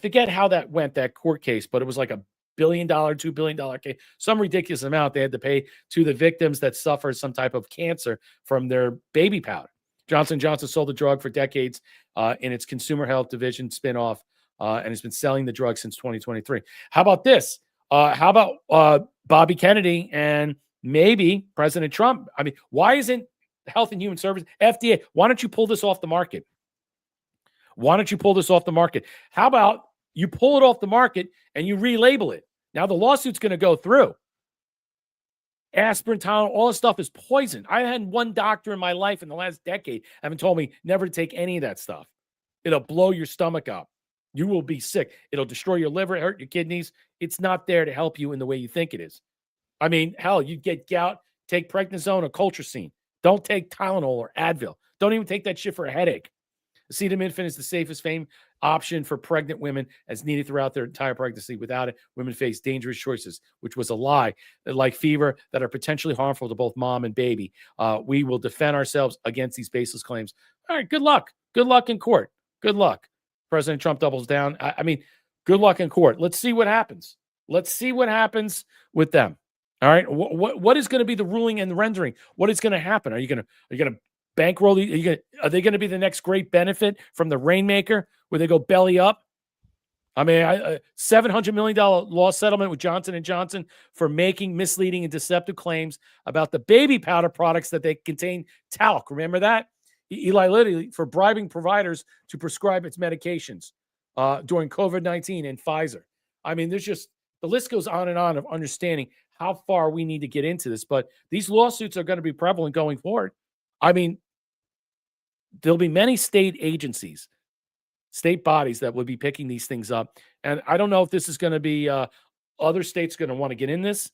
forget how that went, that court case, but it was like $1 billion, $2 billion case, some ridiculous amount they had to pay to the victims that suffered some type of cancer from their baby powder. Johnson & Johnson sold the drug for decades in its consumer health division spinoff and has been selling the drug since 2023. How about this? How about Bobby Kennedy and maybe President Trump? I mean, why isn't Health and Human Services, FDA, why don't you pull this off the market? Why don't you pull this off the market? How about you pull it off the market and you relabel it? Now the lawsuit's going to go through. Aspirin, Tylenol, all this stuff is poison. I had one doctor in my life in the last decade having told me never to take any of that stuff. It'll blow your stomach up. You will be sick. It'll destroy your liver, hurt your kidneys. It's not there to help you in the way you think it is. I mean, hell, you get gout, take prednisone or colchicine. Don't take Tylenol or Advil. Don't even take that shit for a headache. Acetaminophen is the safest option for pregnant women as needed throughout their entire pregnancy. Without it, women face dangerous choices, which was a lie, like fever, that are potentially harmful to both mom and baby. We will defend ourselves against these baseless claims. All right, good luck. Good luck in court. Good luck. President Trump doubles down. I mean, good luck in court. Let's see what happens. Let's see what happens with them. All right. What is going to be the ruling and the rendering? What is going to happen? Are you going to bankroll? Are they going to be the next great benefit from the Rainmaker where they go belly up? I mean, $700 million law settlement with Johnson & Johnson for making misleading and deceptive claims about the baby powder products that they contain talc. Remember that? Eli Lilly for bribing providers to prescribe its medications during COVID-19 and Pfizer. I mean, there's just, the list goes on and on of understanding how far we need to get into this. But these lawsuits are going to be prevalent going forward. I mean, there'll be many state agencies, state bodies that will be picking these things up. And I don't know if this is going to be other states going to want to get in this.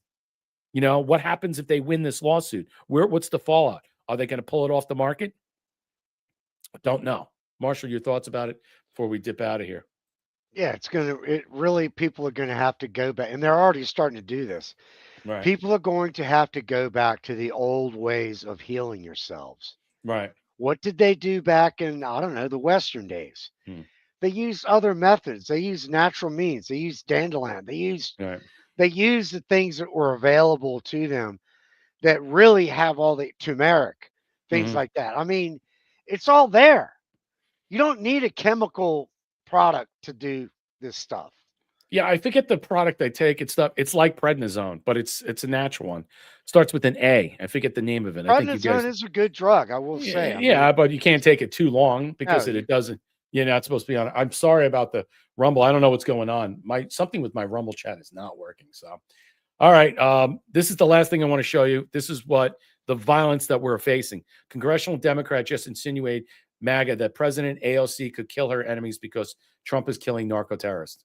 You know, what happens if they win this lawsuit? What's the fallout? Are they going to pull it off the market? I don't know. Marshall, your thoughts about it before we dip out of here? Yeah, people are going to have to go back, and they're already starting to do this. Right. People are going to have to go back to the old ways of healing yourselves. Right. What did they do back in, I don't know, the Western days? They used other methods. They used natural means. They used dandelion. They used the things that were available to them that really have all the turmeric, things like that. I mean, it's all there. You don't need a chemical product to do this stuff. Yeah, I forget the product they take. It's like prednisone, but it's a natural one. Starts with an A. I forget the name of it. Prednisone is a good drug, I will say. Yeah, but you can't take it too long because it doesn't. You're not supposed to be on it. I'm sorry about the Rumble. I don't know what's going on. Something with my Rumble chat is not working. So, all right. This is the last thing I want to show you. This is what the violence that we're facing. Congressional Democrat just insinuated MAGA that President AOC could kill her enemies because Trump is killing narco terrorists.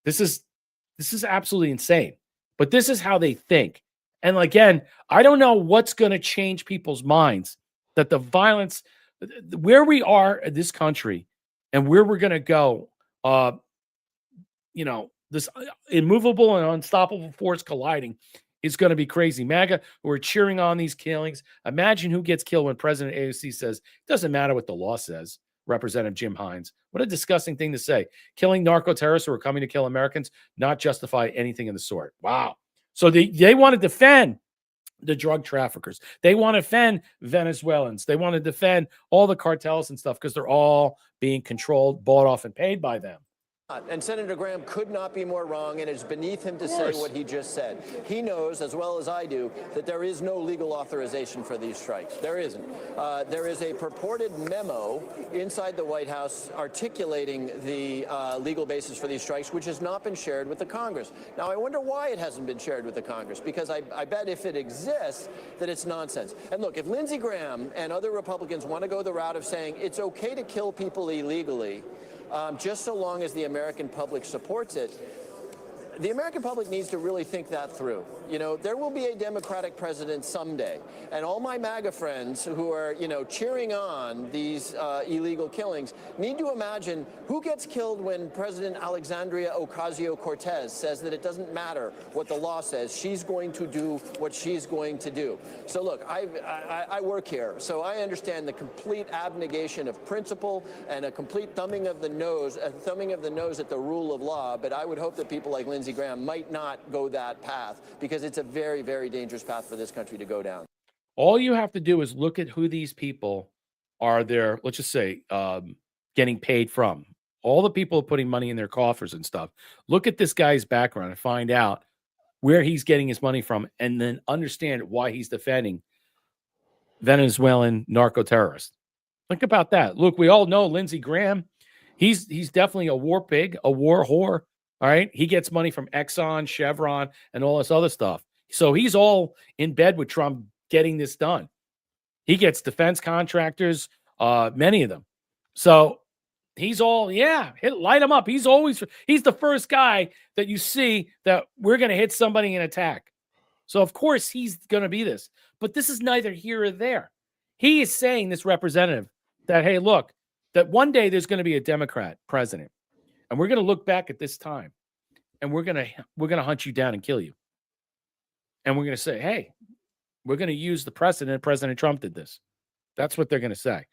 This is absolutely insane, but this is how they think. And again, I don't know what's going to change people's minds that the violence, where we are in this country and where we're going to go, this immovable and unstoppable force colliding is going to be crazy. MAGA, who are cheering on these killings. Imagine who gets killed when President AOC says, it doesn't matter what the law says. Representative Jim Hines. What a disgusting thing to say. Killing narco terrorists who are coming to kill Americans, not justify anything of the sort. Wow. So they want to defend the drug traffickers. They want to defend Venezuelans. They want to defend all the cartels and stuff because they're all being controlled, bought off, and paid by them. And Senator Graham could not be more wrong, and it's beneath him to say what he just said. He knows, as well as I do, that there is no legal authorization for these strikes. There isn't. There is a purported memo inside the White House articulating the legal basis for these strikes, which has not been shared with the Congress. Now, I wonder why it hasn't been shared with the Congress, because I bet if it exists, that it's nonsense. And look, if Lindsey Graham and other Republicans want to go the route of saying it's okay to kill people illegally, just so long as the American public supports it, the American public needs to really think that through. You know, there will be a Democratic president someday, and all my MAGA friends who are, cheering on these illegal killings need to imagine who gets killed when President Alexandria Ocasio-Cortez says that it doesn't matter what the law says. She's going to do what she's going to do. So look, I work here, so I understand the complete abnegation of principle and a complete thumbing of the nose at the rule of law, but I would hope that people like Lindsey Graham might not go that path, because it's a very, very dangerous path for this country to go down. All you have to do is look at who these people are there, let's just say, getting paid from. All the people putting money in their coffers and stuff. Look at this guy's background and find out where he's getting his money from, and then understand why he's defending Venezuelan narco terrorists. Think about that. Look, we all know Lindsey Graham. He's definitely a war pig, a war whore. All right. He gets money from Exxon, Chevron, and all this other stuff. So he's all in bed with Trump getting this done. He gets defense contractors, many of them. So he's all, light him up. He's the first guy that you see that we're going to hit somebody and attack. So of course he's going to be this, but this is neither here or there. He is saying, this representative, that, hey, look, that one day there's going to be a Democrat president, and we're going to look back at this time, and we're going to hunt you down and kill you. And we're going to say, hey, we're going to use the precedent. President Trump did this. That's what they're going to say.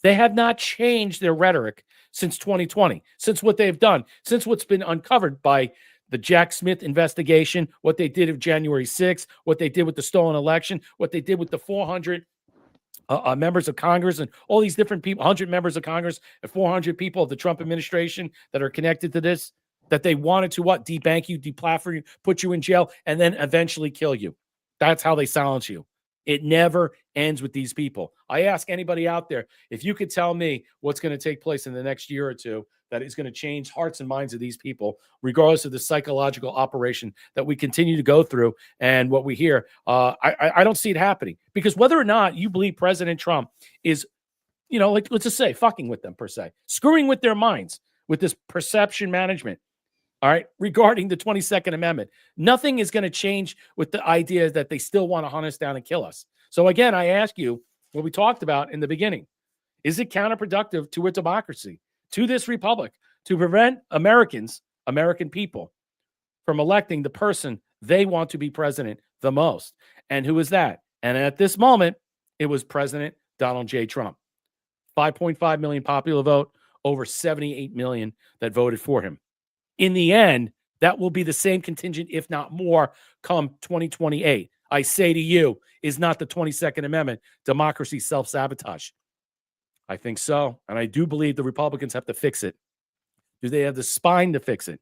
They have not changed their rhetoric since 2020, since what they've done, since what's been uncovered by the Jack Smith investigation, what they did of January 6th, what they did with the stolen election, what they did with the 400 members of Congress and all these different people, 100 members of Congress and 400 people of the Trump administration that are connected to this, that they wanted to what? Debank you, deplatform you, put you in jail, and then eventually kill you. That's how they silence you. It never ends with these people. I ask anybody out there, if you could tell me what's going to take place in the next year or two that is going to change hearts and minds of these people, regardless of the psychological operation that we continue to go through and what we hear, I don't see it happening. Because whether or not you believe President Trump is, like, let's just say, fucking with them per se, screwing with their minds with this perception management, all right, regarding the 22nd Amendment, nothing is going to change with the idea that they still want to hunt us down and kill us. So again, I ask you what we talked about in the beginning. Is it counterproductive to a democracy, to this republic, to prevent American people from electing the person they want to be president the most? And who is that? And at this moment, it was President Donald J. Trump. 5.5 million popular vote, over 78 million that voted for him. In the end, that will be the same contingent, if not more, come 2028. I say to you, is not the 22nd Amendment democracy self-sabotage? I think so. And I do believe the Republicans have to fix it. Do they have the spine to fix it?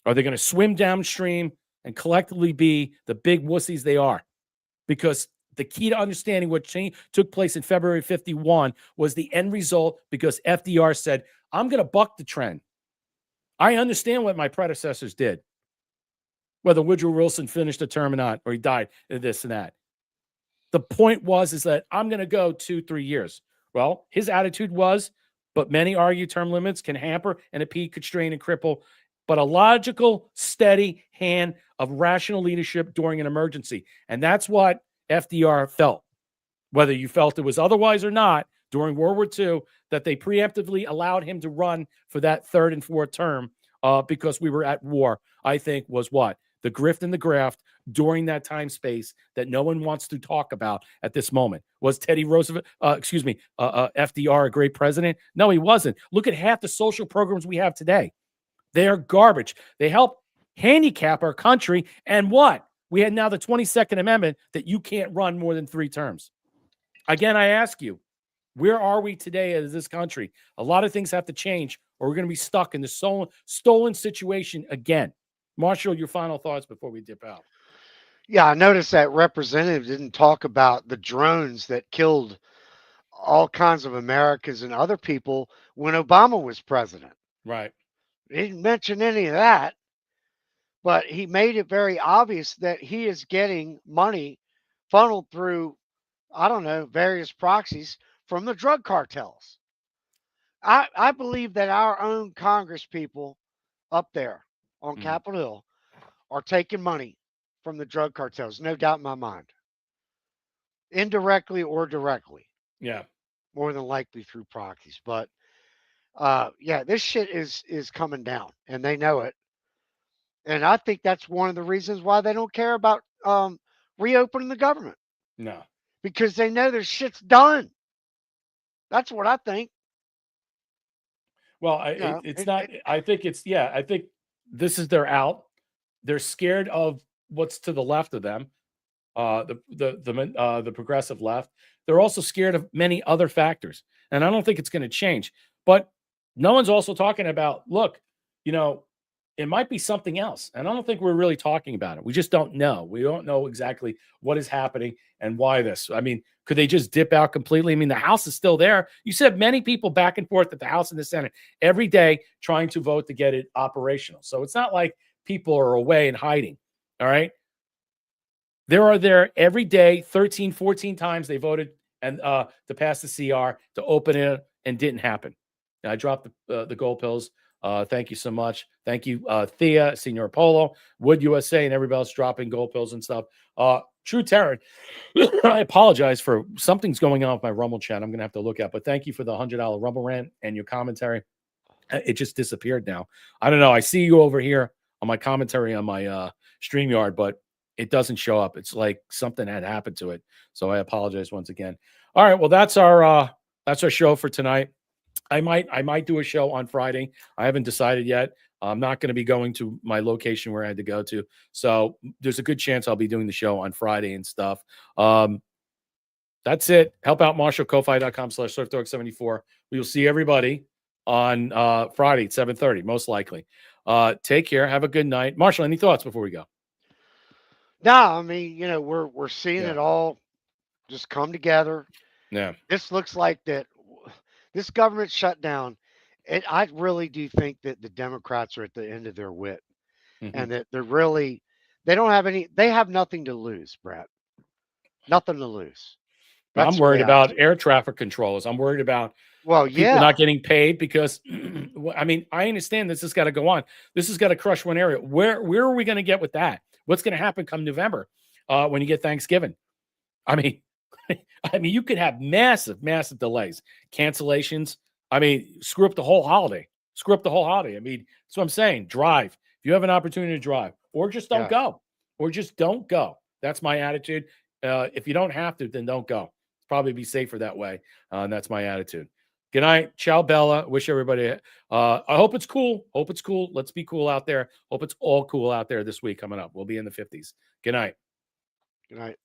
Are they going to swim downstream and collectively be the big wussies they are? Because the key to understanding what took place in February 51 was the end result, because FDR said, I'm going to buck the trend. I understand what my predecessors did, whether Woodrow Wilson finished a term or not, or he died, and this and that. The point is that I'm going to go 2-3 years. Well, his attitude was, but many argue term limits can hamper and impede, constrain, and cripple, but a logical, steady hand of rational leadership during an emergency. And that's what FDR felt. Whether you felt it was otherwise or not, during World War II, that they preemptively allowed him to run for that third and fourth term because we were at war, I think was what? The grift and the graft during that time space that no one wants to talk about at this moment. Was Teddy Roosevelt, FDR a great president? No, he wasn't. Look at half the social programs we have today. They are garbage. They help handicap our country. And what? We had now the 22nd Amendment that you can't run more than 3 terms. Again, I ask you, where are we today as this country? A lot of things have to change, or we're going to be stuck in the stolen situation again. Marshall, your final thoughts before we dip out. Yeah, I noticed that representative didn't talk about the drones that killed all kinds of Americans and other people when Obama was president. Right. He didn't mention any of that, but he made it very obvious that he is getting money funneled through, I don't know, various proxies from the drug cartels. I believe that our own Congress people up there on Capitol Hill are taking money from the drug cartels, no doubt in my mind. Indirectly or directly. Yeah. More than likely through proxies. But yeah, this shit is coming down, and they know it. And I think that's one of the reasons why they don't care about reopening the government. No. Because they know their shit's done. That's what I think. Well, it's not. I think it's, I think this is their out. They're scared of what's to the left of them, the progressive left. They're also scared of many other factors, and I don't think it's going to change. But no one's also talking about, look, it might be something else. And I don't think we're really talking about it. We just don't know. We don't know exactly what is happening and why this. I mean, could they just dip out completely? I mean, the House is still there. You said many people back and forth at the House and the Senate every day trying to vote to get it operational. So it's not like people are away and hiding. All right. There are there every day, 13, 14 times they voted and to pass the CR to open it and didn't happen. And I dropped the gold pills. Thank you so much. Thank you, Thea, Senor Polo, Wood USA, and everybody else dropping gold pills and stuff. True Terran, I apologize for something's going on with my Rumble chat. I'm going to have to look at, but thank you for the $100 Rumble rant and your commentary. It just disappeared now. I don't know. I see you over here on my commentary on my StreamYard, but it doesn't show up. It's like something had happened to it. So I apologize once again. All right. Well, that's our show for tonight. I might do a show on Friday. I haven't decided yet. I'm not going to be going to my location where I had to go to. So there's a good chance I'll be doing the show on Friday and stuff. That's it. Help out Marshall, Ko-Fi.com/SurfDog74. We will see everybody on Friday at 7:30, most likely. Take care. Have a good night. Marshall, any thoughts before we go? No, I mean, we're seeing it all just come together. Yeah. This looks like that this government shutdown, I really do think that the Democrats are at the end of their wit. And that they have nothing to lose, Brett. Nothing to lose. I'm worried about air traffic controllers. I'm worried about people not getting paid because, I mean, I understand this has got to go on. This has got to crush one area. Where are we going to get with that? What's going to happen come November when you get Thanksgiving? I mean, you could have massive delays, cancellations. I mean, screw up the whole holiday. I mean, that's what I'm saying. Drive. If you have an opportunity to drive, or just don't go. That's my attitude. If you don't have to, then don't go. Probably be safer that way. And that's my attitude. Good night. Ciao, Bella. Wish everybody. I hope it's cool. Let's be cool out there. Hope it's all cool out there this week coming up. We'll be in the 50s. Good night. Good night.